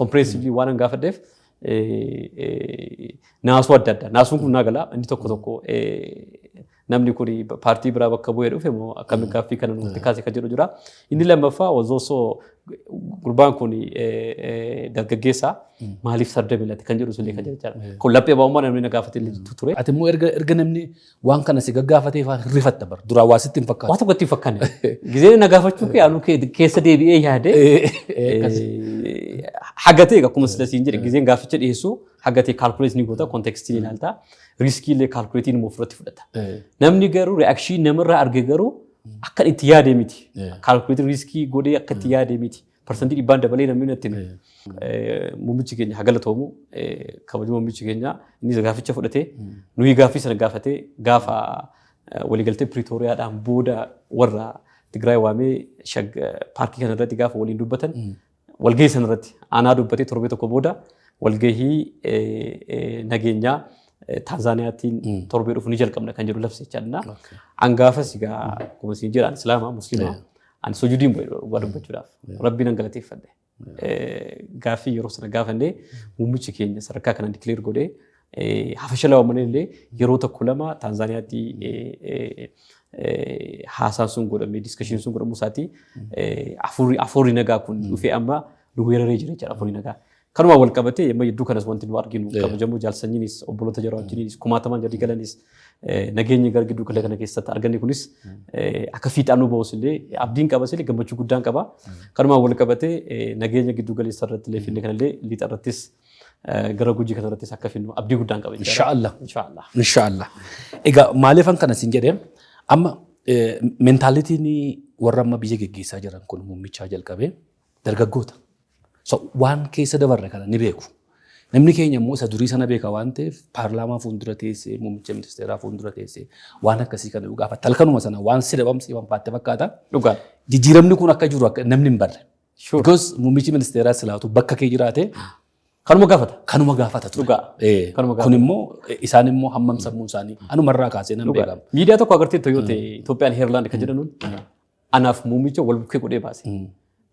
comprehensively waan gaafadheef naasuu adda addaa naasuun kun naa gala inni tokko namni kun paartii biraa bakka bu'ee dhufe moo akkamiin gaaffii kana nutti kaase kan jedhu jira. Inni lammaffaa osoo gurbaan kun dargaggeessa maaliif sarda bilatti kan jedhu illee kan jedhu. Kun laphee baa'ummaa namni na gaafate ture. Ati immoo erga namni waan kana si gaggaafatee rifatta bara duraa waa sitti hin fakkaatu. Waa tokkotti hin fakkaanne. Gizeen na gaafachuu kee anu keessa deebi'ee yaade hagatee akkuma siin jedhe gizeen gaafficha dhiyeessu hagatee kaalkuleet ni goota kontekstiin ilaalta. Riskii illee kaalkuleetiin immoo ofirratti fudhata. Namni garuu reakshinii namarraa arge garuu akka itti yaade miti. Kaalkuleetiin riskii godhee akka itti yaade miti. Parsantii dhibbaan dabalee namni natti muummichi keenya hagalatoomu kabajuu muummichi keenya inni gaafficha fudhatee nuyi gaaffii sana gaafatee gaafa waliigaltee Piriitooriyaadhaan booda warra Tigraay waamee paarkii kanarratti gaafa waliin dubbatan walgahii sanarratti aanaa dubbatee torbee tokko booda walgahii nageenyaa Taanzaaniyaatiin torbee dhufu ni jalqabna kan jedhu labsee jechaa. Angaafas egaa akkuma isin jedhan Islaamaa Musliimaa ani sujuudiin waa dubbachuudhaaf Rabbiin an galateeffadhe. Gaaffii yeroo sana gaafannee muummichi keenya sadarkaa kanaan dikileer godhee hafashala waamanii illee yeroo tokko lama Taanzaaniyaatti haasaan sun godhamee diskashiin sun godhamu isaatii afurii nagaa kun dhufee amma nu weeraree jira jechuudha afurii nagaa. Kanuma wal qabatee amma hedduu kanas wanti nu arginu kabajamuu jaalsanyiinis obboloota yeroo wajjiniinis kumaataman jedhii galanis nageenyi gara gidduu kana keessatti arganne kunis akka fiixaan nu ba'us illee abdiin qabas illee gammachuu guddaan qaba. Kanuma wal qabatee nageenya gidduu galeessa irratti illee finne kanallee lixa irrattis gara Gujii kana irrattis akka finnu abdii guddaan qaba. Inshaallah. Egaa maaliifan kana siin jedhee amma mentaalitiin warra amma biyya geggeessaa jiran kun muummichaa jalqabee dargaggoota. So waan keessa dabarre kana ni beeku. Namni keenya immoo isa durii sana beeka waan ta'eef paarlaamaa fuuldura teessee muummicha ministeeraa fuuldura teessee waan akkasii kana dhugaaf talkanuma sana waan si dhabamsi waan faatte fakkaata. Dhugaa. Jijjiiramni kun akka jiru akka namni hin barre. Because muummichi ministeeraa silaatu bakka kee jiraate kanuma gaafata. Kanuma gaafata. Dhugaa. Kun immoo isaan immoo hammam sammuu isaanii anumarraa kaasee nan beekama. Miidiyaa tokko agartee yoo ta'e Itoophiyaan Heerlaand kan jedhanuun anaaf muummicha wal bukkee godhee baase.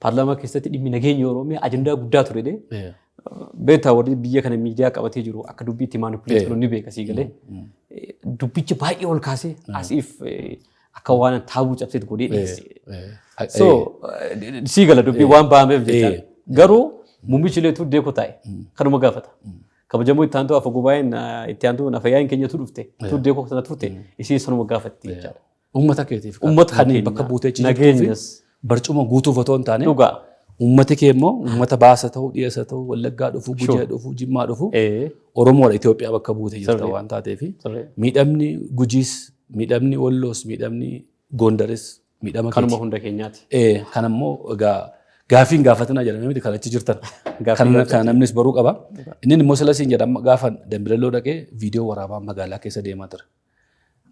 Paarlaamaa keessatti dhimmi nageenya Oromiyaa ajandaa guddaa ture de beektaa warri biyya kana miidiyaa qabatee jiru akka dubbiitti maanipuleet godhu ni beeka sii galee dubbichi baay'ee ol kaasee asiif akka waan taabuu cabseet godhee dhiyeesse. So sii gala dubbii waan ba'ameef jecha garuu muummichi illee tuddee ko taa'e kanuma gaafata. Kabajamuu itti aantu afa gubaa'een itti aantu nafayyaan keenyatu dhufte tuddee ko sana turte isii sanuma gaafatti jechaadha. Uummata keetiif. Uummata kanneen bakka buutee nageenyas. Barcuma guutuuf otoo hin taane uummati kee immoo uummata baasa ta'uu dhiyeessa ta'uu wallaggaa dhufuu gujee dhufuu jimmaa dhufuu Oromoodha Itoophiyaa bakka buutee jirta waan taateef miidhamni gujiis miidhamni walloos miidhamni Gondaris miidhama kanuma hunda keenyaati. Kan immoo egaa gaafiin gaafatina jedhamee miti kan achi jirtan kan namnis baruu qaba. Inni immoo silasiin jedhama gaafa Dambireelloo dhaqee viidiyoo waraabaa magaalaa keessa deemaa ture.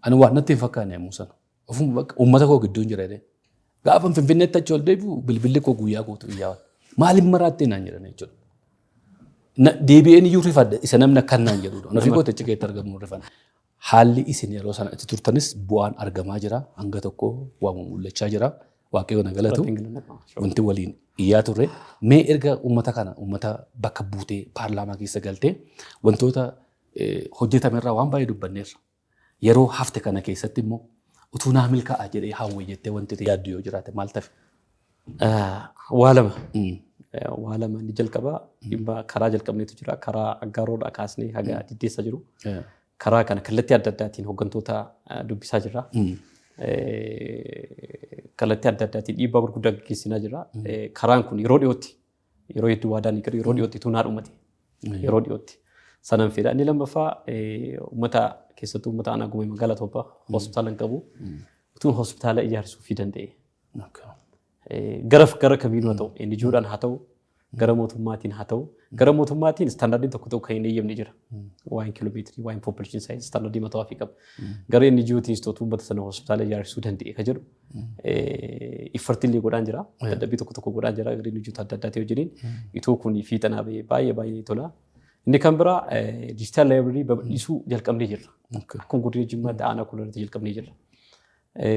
Ani waan natti hin fakkaanne yommuu sana uummata koo gidduun jira jedhee. Gaafa Finfinneetti achi ol deebi'u bilbilli koo guyyaa guutuu iyyaa maaliin maraattee naan jedhan jechuudha. Deebi'een iyyuu rifadde isa namni akkan naan jedhudha. Nafi koo achi keessatti argamu rifan. Haalli isin yeroo sana itti turtanis bu'aan argamaa jira. Hanga tokko waan mul'achaa jira. Waaqayyo na galatu. Wanti waliin iyyaa turre. Mee erga uummata kana uummata bakka buutee paarlaamaa keessa galtee wantoota hojjetamerraa waan baay'ee dubbanneerra. Yeroo hafte kana keessatti immoo utuu naa milkaa'aa jedhee hawwee jettee wanti yaaddu yoo jiraate maal tafe? Waa lama. Waa lama ni jalqabaa dhimma karaa jalqabneetu jira. Karaa aggaaroodhaa kaasnee haga diddeessaa jiru. Karaa kana kallattii adda addaatiin hooggantoota dubbisaa jirra. Kallattii adda addaatiin dhiibbaa gurguddaa gaggeessinaa jirra. Karaan kun yeroo dhiyootti yeroo hedduu waadaan eegalu yeroo dhiyootti utuu naa dhumate yeroo dhiyootti sanaan fedha. Inni lammaffaa uummata keessattuu uummata aanaa gumee magaalaa Toophaa hospitaala hin qabu utuun hospitaala ijaarsuu fi danda'e. Gara kamiinuu haa ta'u NGO'dhaan haa ta'u gara mootummaatiin haa ta'u gara mootummaatiin istaandardiin tokko tokko kan hin eeyyamne jira. Waa'in kiiloomeetirii waa'in population size istaandardii mataa ofii qaba. Gara NGO'tiin istootu uummata sana hospitaala ijaarsuu danda'e ka jedhu iffartillee godhaan jira. Dadhabbii tokko tokko godhaan jira gara NGO'ta adda addaa ta'e wajjiniin itoo kun fiixanaa baay'ee tola. Inni kan biraa dijiitaal laayibireerii babal'isuu jalqabnee jirra. Akkuma godina Jimmaatti aanaa kun irratti jalqabnee jirra.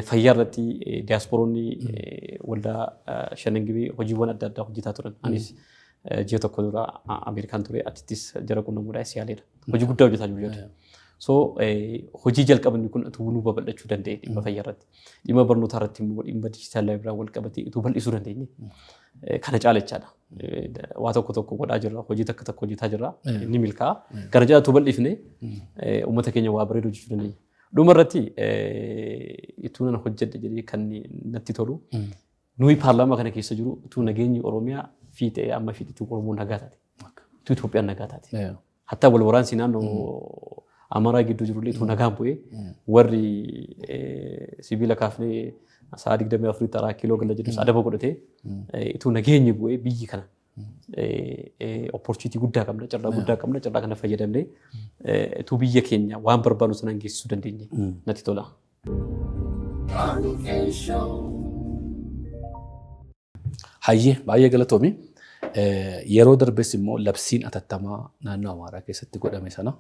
Fayyaa irratti diyaasporoonni waldaa Shanan Gibee hojiiwwan adda addaa hojjetaa turan. Anis ji'a tokko dura Ameerikaan ture achittis jara qunnamuudhaa siyaaleedha. Hojii guddaa hojjetaa jiru jechuudha. So hojii jalqabni kun utuu nu babal'achuu danda'e dhimma fayyaa irratti. Dhimma barnootaa irratti immoo dhimma dijiitaal laayibireerii wal qabatee utuu bal'isuu dandeenye. Kana caalachaadha. Waa tokko godhaa jirra. Hojii tokko hojjetaa jirra. Inni milkaa'a. Gara jaalatuu bal'ifnee uummata keenya waa bareedu hojjechuu dandeenya. Dhuma irratti ituu nan hojjedha jedhee kan natti tolu. Nuyi paarlaamaa kana keessa jiru ituu nageenyi Oromiyaa fiixee amma fiixee Oromoo nagaa taate. Ituu Itoophiyaan nagaa taate. Hatta wal waraansi naannoo Amaaraa gidduu jirullee ituu nagaan bu'ee warri sibiila kaafnee sa'a 24 taraa kiiloo gala jedhu adaba godhatee ituu nageenyi bu'ee biyyi kana opportunity guddaa qabna carraa guddaa qabna carraa kana fayyadamnee ituu biyya keenya waan barbaadu sanaan geessisuu dandeenye natti tola. Hayyee baay'ee galatoomi. Yeroo darbes immoo labsiin atattamaa naannoo Amaaraa keessatti godhame sana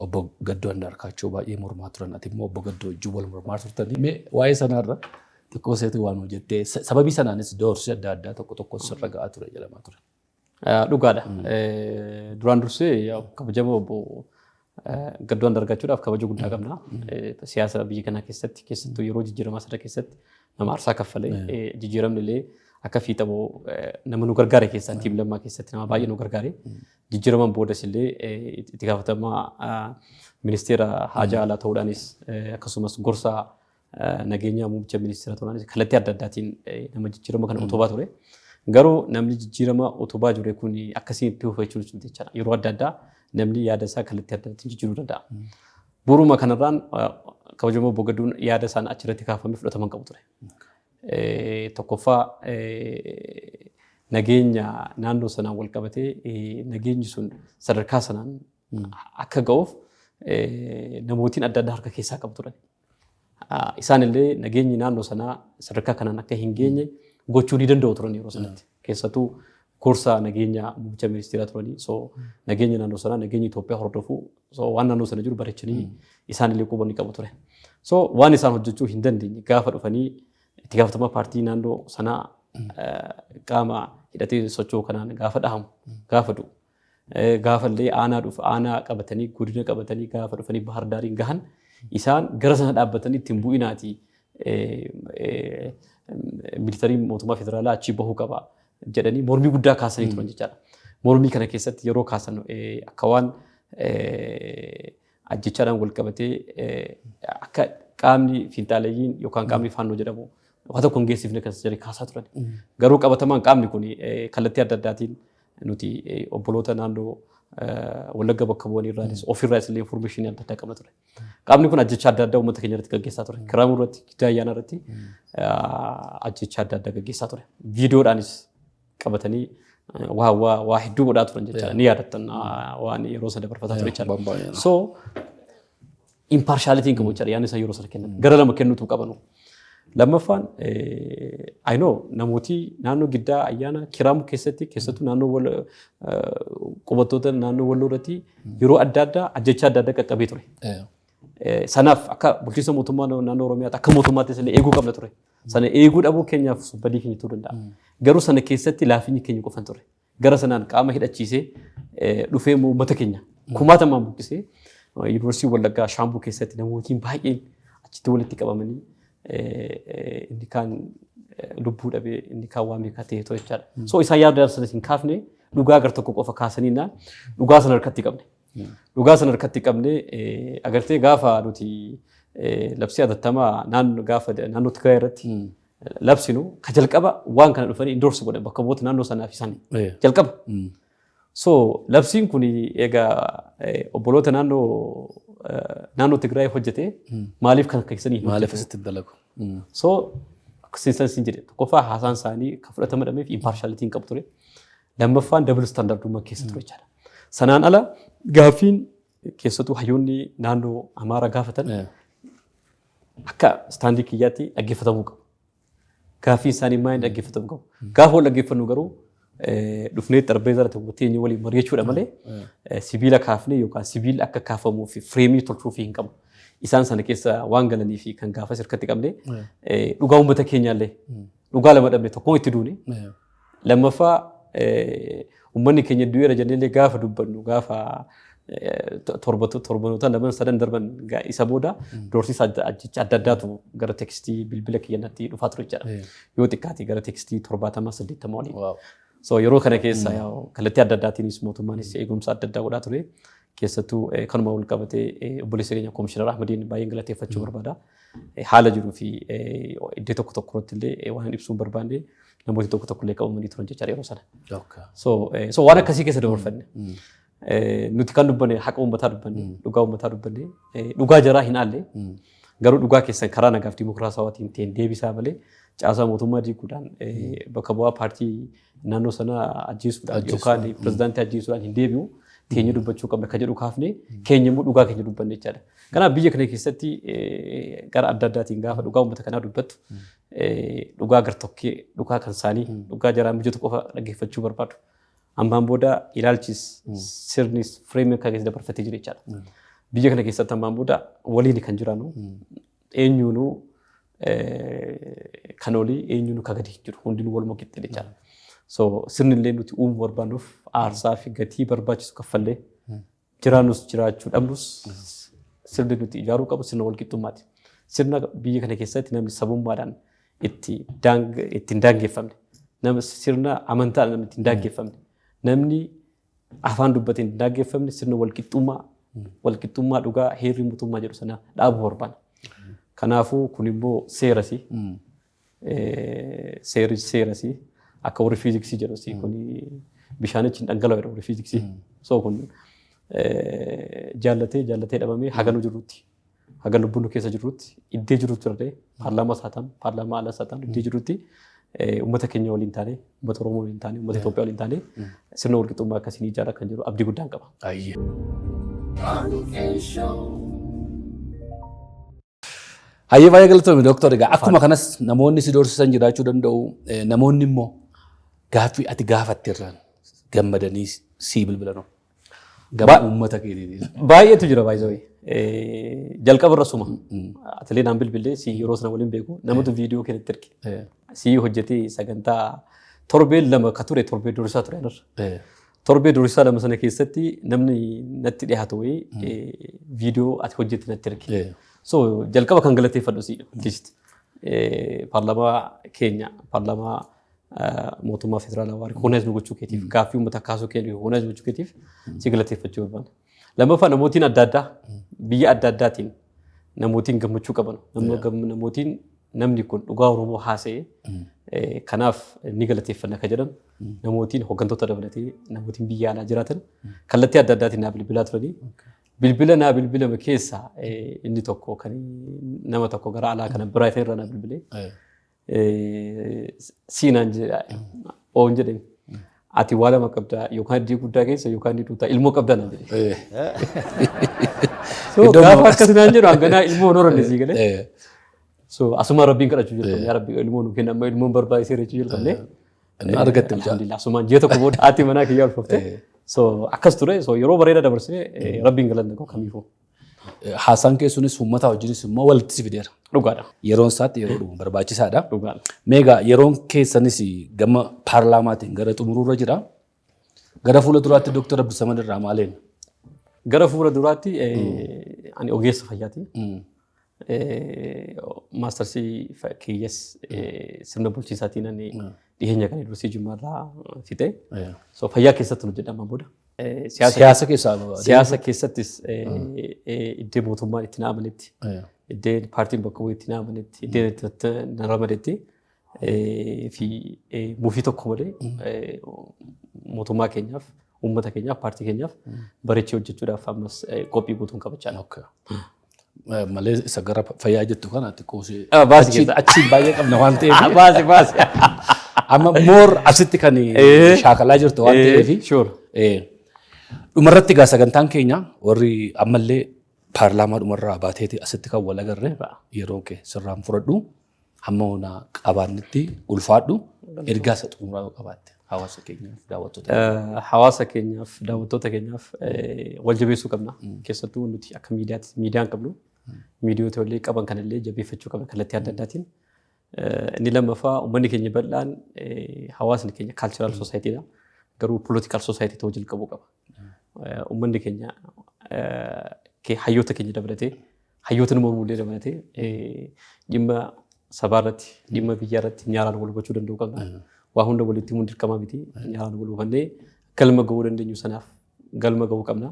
obbo Gaddoo Andaarqaachoo baay'ee mormaa turan ati immoo obbo Gaddoo wajjin wal mormaa turtanii mee waa'ee sanarra xiqqoo seetu waan hojjettee sababii sanaanis doorsi adda addaa tokko sirra ga'aa ture jedhamaa ture. Dhugaadha. Duraan dursee kabajamoo obbo Gaddoo Andaarqaachoodhaaf kabaja guddaa qabna. Siyaasa biyya kanaa keessatti keessattuu yeroo jijjiiramaa sana keessatti nama aarsaa kaffalee jijjiiramni illee akka fiixamoo nama nu gargaare keessaa tiim lammaa keessatti nama baay'ee nu gargaare. Jijjiiraman boodas illee itti gaafatamaa ministeera haajaa alaa ta'uudhaanis akkasumas gorsaa nageenyaa muummicha ministeera ta'uudhaanis kallattii adda addaatiin nama jijjiirama kana utubaa ture. Garuu namni jijjiirama utubaa ture kun akkasiin itti hubachuun sun jechaadha. Yeroo adda addaa namni yaada isaa kallattii adda addaatiin jijjiiruu danda'a. Buruma kanarraan kabajamoo obbo Gaddoon yaada isaan achirratti kaafamee fudhataman qabu ture. Tokkoffaa nageenya naannoo sanaan wal qabatee nageenyi sun sadarkaa sanaan akka ga'uuf namootiin adda addaa harka keessaa qabu turan. Isaan illee nageenyi naannoo sanaa sadarkaa kanaan akka hin geenye gochuu ni danda'u turan yeroo sanatti. Keessattuu gorsaa nageenya muummicha ministeeraa turanii nageenya naannoo sanaa nageenya Itoophiyaa hordofuu waan naannoo sana jiru bareechanii isaan illee quba ni qabu ture. Waan isaan hojjechuu hin dandeenye gaafa dhufanii itti gaafatamaa paartii naannoo sanaa qaama hidhatee socho'u kanaan gaafa dhahamu gaafa du'u gaafa illee aanaa qabatanii godina qabatanii gaafa dhufanii Bahar Daariin gahan isaan gara sana dhaabbatanii ittiin bu'inaati militariin mootummaa federaalaa achii bahuu qaba jedhanii mormii guddaa kaasanii turan jechaadha. Mormii kana keessatti yeroo kaasan akka waan ajjechaadhaan wal qabatee akka qaamni fiinxaaleeyyiin yookaan qaamni faannoo jedhamu waan tokko hin geessifne kan jedhanii kaasaa turan. Garuu qabatamaan qaamni kun kallattii adda addaatiin nuti obboloota naannoo Wallagga bakka bu'anii irraanis ofirraas illee information adda addaa qabna ture. Qaamni kun ajjecha adda addaa uummata keenya irratti gaggeessaa ture. Kiraamuu irratti, Giddaa Ayyaanaa irratti ajjecha adda addaa gaggeessaa ture. Viidiyoodhaanis qabatanii waa hedduu godhaa turan jechaadha. Ni yaadattan waan yeroo sana dabarfataa ture jechaadha. So impartiality qabu jechaadha yaadni isaa yeroo sana kennan. Gara lama kennuutu qabanu. Lammaffaan I know namooti naannoo Giddaa Ayyaanaa Kiraamuu keessattuu naannoo qubattoota naannoo Walloo irratti yeroo adda addaa ajjecha adda addaa qaqqabee ture. Sanaaf akka bulchiinsa mootummaa naannoo Oromiyaatti akka mootummaatti illee eeguu qabna ture. Sana eeguu dhabuu keenyaaf badii keenya ta'uu danda'a. Garuu sana keessatti laafinyi keenya qofan ture. Gara sanaan qaama hidhachiisee dhufee uummata keenya kumaatamaan buqqisee yuunivarsiitii Wallaggaa Shaambuu keessatti namootiin baay'een achitti walitti qabamanii inni kaan lubbuu dhabee inni kaan waan beekaa ta'e ta'u jechaadha. So isaan yaada sana hin kaafne dhugaa gar tokko qofa kaasaniinaan dhugaa sana harkatti qabne. Dhugaa sana harkatti qabne agartee gaafa nuti labsii hatattamaa naannoo Tigraay irratti labsinu ka jalqaba waan kana dhufanii indoorsi godhan bakka bu'oota naannoo sanaaf isaan jalqaba. So labsiin kun egaa obboloota naannoo Tigraay hojjetee maaliif kan keessanii maaliif asitti dalagu. So akkasiin sin jedhe tokkoffaa haasaan isaanii kan fudhatama dhameef impartialitiin qabu ture. Lammaffaan double standardummaa keessa ture jechaadha. Sanaan ala gaaffiin keessattuu hayyoonni naannoo Amaaraa gaafatan akka istaandii kiyyaatti dhaggeeffatamuu qabu. Gaaffiin isaanii maaliin dhaggeeffatamuu qabu. Gaafa wal dhaggeeffannu garuu dhufnee xarbeezaa irratti waliin waliin mari'achuudha malee sibiila kaafnee yookaan sibiila akka kaafamuu fi fireemii tolchuu fi hin qabu. Isaan sana keessa waan galanii fi kan gaafas harkatti qabne dhugaa uummata keenyaallee dhugaa lama dhabne tokko itti duune. Lammaffaa uummanni keenya du'eera jennee gaafa dubbannu gaafa torbanoota lamaan sadan darban isa booda doorsiisa adda addaatu gara tekstii bilbila keenyatti dhufaa ture jechaadha. Yoo xiqqaate gara tekstii 70-80 waliin. So yeroo kana keessa kallattii adda addaatiinis mootummaanis eegumsa adda addaa godhaa ture. Keessattuu kanuma wal qabatee obboleessa keenya Komishinar Ahmadiin baay'een galateeffachuu barbaada. Haala jiruu fi iddoo tokko tokkotti illee waan ibsuun barbaanne namooti tokko tokko illee qabamanii turan jechaadha yeroo sana. So waan akkasii keessa dabarfanne. Nuti kan dubbanne haqa uummataa dubbanne dhugaa uummataa dubbanne dhugaa jaraa hin aalle garuu dhugaa keessan karaa nagaaf dimokiraasawaatiin ta'een deebisaa malee caasaa mootummaa diiguudhaan bakka bu'aa paartii naannoo sanaa ajjeesuudhaan yookaan pirezidaantii ajjeesuudhaan hin deebi'u teenya dubbachuu qabna kan jedhu kaafne keenya immoo dhugaa keenya dubbanne jechaadha. Kanaaf biyya kana keessatti gara adda addaatiin gaafa dhugaa uummata kanaa dubbattu dhugaa gartokkee dhugaa kan isaanii dhugaa jaraa mijatu qofa dhaggeeffachuu barbaadu. Ammaan booda ilaalchis sirnis fireemii akka keessa dabarfatee jiru jechaadha. biyya kana keessatti ammaan booda waliin kan jiranu eenyuunuu kan olii eenyuunuu ka gadi jiru hundinuu waluma qixxee jechaadha. So sirni illee nuti uumuu barbaannuuf aarsaa fi gatii barbaachisu kaffallee jiraannus jiraachuu dhabnus sirni nuti ijaaruu qabu sirna walqixxummaati. Sirna biyya kana keessatti namni sabummaadhaan ittiin daangeffamne nama sirna amantaadhaan namni ittiin daangeffamne namni afaan dubbateen ittiin daangeffamne sirna walqixxummaa dhugaa heerri mootummaa jedhu sana dhaabuu barbaanna. Kanaafuu kun immoo seerasi akka warri fiiziksii jedhusi kun bishaanichi dhangala'oodha warri fiiziksii. So kun jaallatee dhabamee haga nu jirrutti haga lubbuun keessa jirrutti iddee jirrutti irree paarlaamaa saataan paarlaamaa alaa saataan iddee jirrutti uummata keenya waliin taane uummata Oromoo waliin taane uummata Itoophiyaa waliin taane sirna walqixxummaa akkasiin ijaaraa kan jiru abdii guddaan qaba. Hayyee baay'ee galatoomii Dooktor. Egaa akkuma kanas namoonni si doorsisan jiraachuu danda'u. Namoonni immoo gaaffii ati gaafattirraan gammadanii sii bilbilanoo. Gabaa uummata keetiiti. Baay'eetu jira baay'ee. Jalqaba irra suma. Atilee naan bilbilee si yeroo sana waliin beeku namatu viidiyoo keenyatti erge. Si hojjetee sagantaa torbee lama ka ture torbee doorsisaa ture anarra. Torbee doorsisaa lama sana keessatti namni natti dhiyaatu wayii viidiyoo ati hojjette natti erge. So jalqaba kan galateeffadhu si paarlaamaa keenya paarlaamaa mootummaa federaalaa rikoonaayiz gochuu keetiif gaaffii uummata kaasuu keenya rikoonaayiz gochuu keetiif si galateeffachuu barbaada. Lammaffaa namootiin adda addaa biyya adda addaatiin namootiin gammachuu qaban namootiin namni kun dhugaa Oromoo haasa'ee kanaaf ni galateeffanna ka jedhan namootiin hooggantoota dabalatee namootiin biyya alaa jiraatan kallattii adda addaatiin naa bilbilaa turanii bilbilama keessa inni tokko kan nama tokko gara alaa kana Biraayiten irraa naa bilbilee siinaan oon jedhame ati waa lama qabdaa yookaan iddoo guddaa keessa yookaan ni duutaa ilmoo qabdaa naan jedhe. So gaafa akkas naan jedhu hanganaa ilmoo horanne sii galee. So asuma rabbiin kadhachuu jalqabne yaa rabbi ilmoo nu kenna amma ilmoon barbaachisee jechuu jalqabne. Argatte alhamdulillah asumaan ji'a tokko booda haati manaa kiyyaa ulfooftee. So akkas ture so yeroo bareeda dabarsee rabbiin galanne kamiifuu. Haasaan keessunis uummata wajjinis immoo walitti si fideera. Dhugaadha. Yeroon isaatti yeroo dhumu barbaachisaadha. Dhugaadha. Meegaa yeroon keessanis gama paarlaamaatiin gara xumuruurra jira. Gara fuula duraatti Dooktor Abdusamad irraa maaliin? Gara fuula duraatti ani ogeessa fayyaati. Maastarsii kiyyas sirna bulchiisaatiin ani dhiyeenya kan Yuunivarsiitii Jimmaarraa fixe. So fayyaa keessatti hojjedhama booda. Siyaasa keessattis iddoo mootummaan itti naamanetti iddoo paartiin bakka bu'ee itti naamanetti iddoo itti naramadetti fi mufii tokko malee mootummaa keenyaaf uummata keenyaaf paartii keenyaaf bareechee hojjechuudhaaf ammas qophii guutuun qabachaa. Malee isa gara fayyaa jettu kana xiqqoosee achi baay'ee qabna waan ta'eef. Baasi. Amma moor asitti kan shaakalaa jirtu waan ta'eef. Dhumarratti egaa sagantaan keenya warri ammallee paarlaamaa dhumarraa baateeti asitti kan wal agarre yeroo kee sirraan fudhadhu hamma hona qabaannitti ulfaadhu ergaa isa xumuraa yoo qabaatte hawaasa keenyaaf daawwattoota. Hawaasa keenyaaf daawwattoota keenyaaf wal jabeessuu qabna. Keessattuu nuti akka miidiyaan qabnu miidiyoota illee qaban kanallee jabeeffachuu qabna kallattii adda addaatiin. Inni lammaffaa uummanni keenya bal'aan hawaasni keenya kaalchiraal soosaayiitiidha. Garuu poolitikaal soosaayitii ta'uu jalqabuu qaba. Uummanni keenya hayyoota keenya dabalatee hayyoota nama uumullee dabalatee dhimma sabaa irratti dhimma biyyaa irratti nyaaraan wal hubachuu danda'uu qabna. Waa hunda walitti himuun dirqamaa miti nyaaraan wal hubannee galma gahuu dandeenyu sanaaf galma gahuu qabna.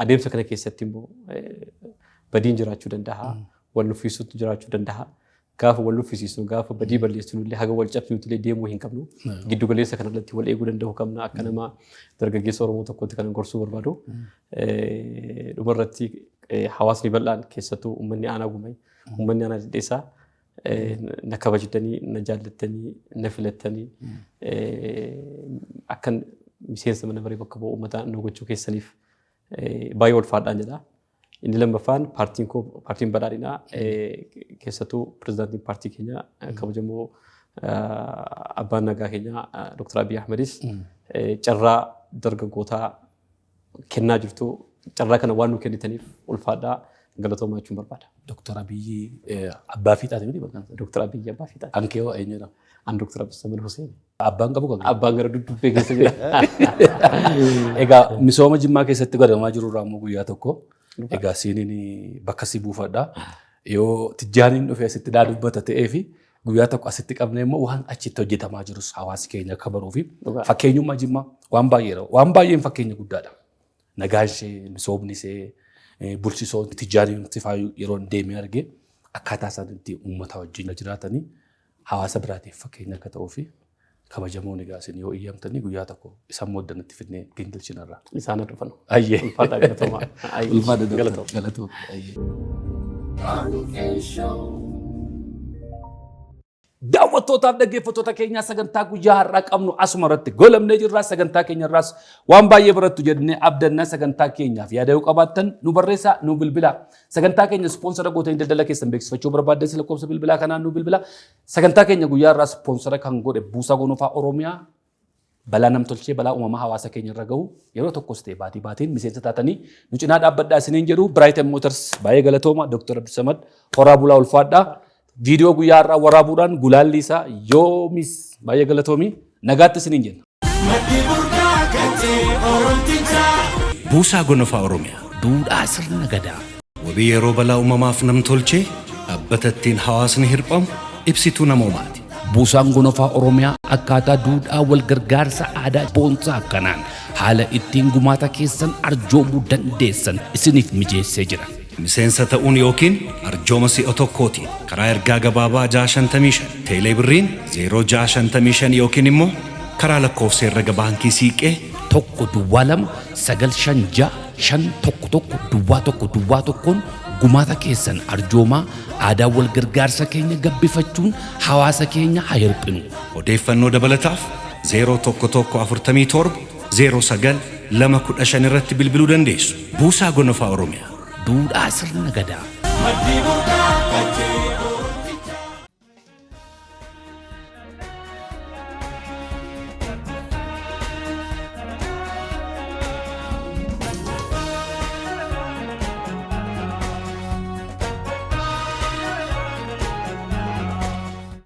Adeemsa kana keessatti immoo badiin jiraachuu danda'a. Wal nuffisuutu jiraachuu danda'a. Gaafa wal nuffisiisnu gaafa badii balleessinu illee haga wal cabsinu illee deemuu hin qabnu. Giddu galeessa kanarratti wal eeguu danda'uu qabna akka nama dargaggeessa Oromoo tokkotti kan gorsuu barbaadu. Dhumarratti hawaasni bal'aan keessattuu uummanni aanaa gumay uummanni aanaa dhedheessaa na kabajatanii na jaallatanii na filatanii akka miseensa mana baree bakka bu'u uummataa nu gochuu keessaniif baay'ee ulfaadhaan jedha. Inni lammaffaan paartiin badhaadhinaa keessattuu pirezidaantiin paartii keenyaa kabajamoo abbaan nagaa keenyaa Dr. Abiy Ahmedis carraa dargaggootaa kennaa jirtu carraa kana waan nu kennitaniif ulfaadhaa galatoomaa jechuun barbaada. Dr. Abiyyi abbaa fiixaati miti bakka isaa. Dr. Abiyyi abbaa fiixaati. Ankee hoo eenyudha? An Dr. Abdulsamad Hussein. Abbaan qabu kan. Abbaan gara duddubbee keessa jira. Egaa misooma Jimmaa keessatti godhamaa jiru irraa immoo guyyaa tokko egaa siiniin bakka si buufadhaa. Yoo Tijjaaniin dhufee asitti dubbata ta'ee fi guyyaa tokko asitti qabnee immoo waan achitti hojjetamaa jirus hawaasi keenya akka baruu fi fakkeenyummaa Jimmaa waan baay'een fakkeenya guddaadha. Nagaan ishee, misoomni ishee, bulchisoonni Tijjaaniin faayu yeroo deemee argee akkaataa isaan itti uummata wajjin jiraatanii hawaasa biraatiif fakkeenya akka ta'uu fi kabajamoon egaa isin yoo iyyamtanii guyyaa tokko isaan mooddanatti fidnee gingilchinarraa. Isaan dhufan. Ayyee. Ulfaadhaa galatoomaa. Ulfaadhaa galatoomaa. Daawwattootaaf dhaggeeffattoota keenyaa sagantaa guyyaa har'aa qabnu asuma irratti golamnee jirraa. Sagantaa keenya irraas waan baay'ee barattu jennee abdannaa. Sagantaa keenyaaf yaada yoo qabaattan nu barreessaa, nu bilbilaa. Sagantaa keenya ispoonsara gootanii daldala keessan beeksifachuu barbaaddan lakkoofsa bilbilaa kanaan nu bilbilaa. Sagantaa keenya guyyaa irraa ispoonsara kan godhe Buusaa Gonofaa Oromiyaa balaa namtolchee balaa uumamaa hawaasa keenya irra gahu yeroo tokkos ta'e baatii baatiin miseensa taatanii nu cinaa dhaabbadhaa isiniin jedhu. Brighton Motors baay'ee galatooma. Dr. Abdulsamad horaa bulaa ulfaadhaa. Viidiyoo guyyaa irraa waraabuudhaan gulaalli isaa yoomis baay'ee galatoomi. Nagaatti isiniin jenna. Buusaa Gonofaa Oromiyaa. Duudhaa sirna gadaa. Wabii yeroo balaa uumamaaf namtolchee dhaabbata ittiin hawaasni hirphamu ibsituu namoomaati. Buusaan Gonofaa Oromiyaa akkaataa duudhaa wal gargaarsa aadaa boonsaa akkanaan haala ittiin gumaata keessan arjoomuu dandeessan isiniif mijeessee jira. Miseensa ta'uun yookiin arjooma si'a tokkootiin karaa ergaa gabaabaa 655 teelee birriin 0655 yookiin immoo karaa lakkoofsa herrega baankii siiqee 1-2-956-511-1 gumaata keessan arjoomaa aadaa wal gargaarsa keenya gabbifachuun hawaasa keenya haa hirphinu. Odeeffannoo dabalataaf 0117 09 irratti bilbiluu dandeessu. Buusaa Gonofaa Oromiyaa. Duudhaa sirna gadaa.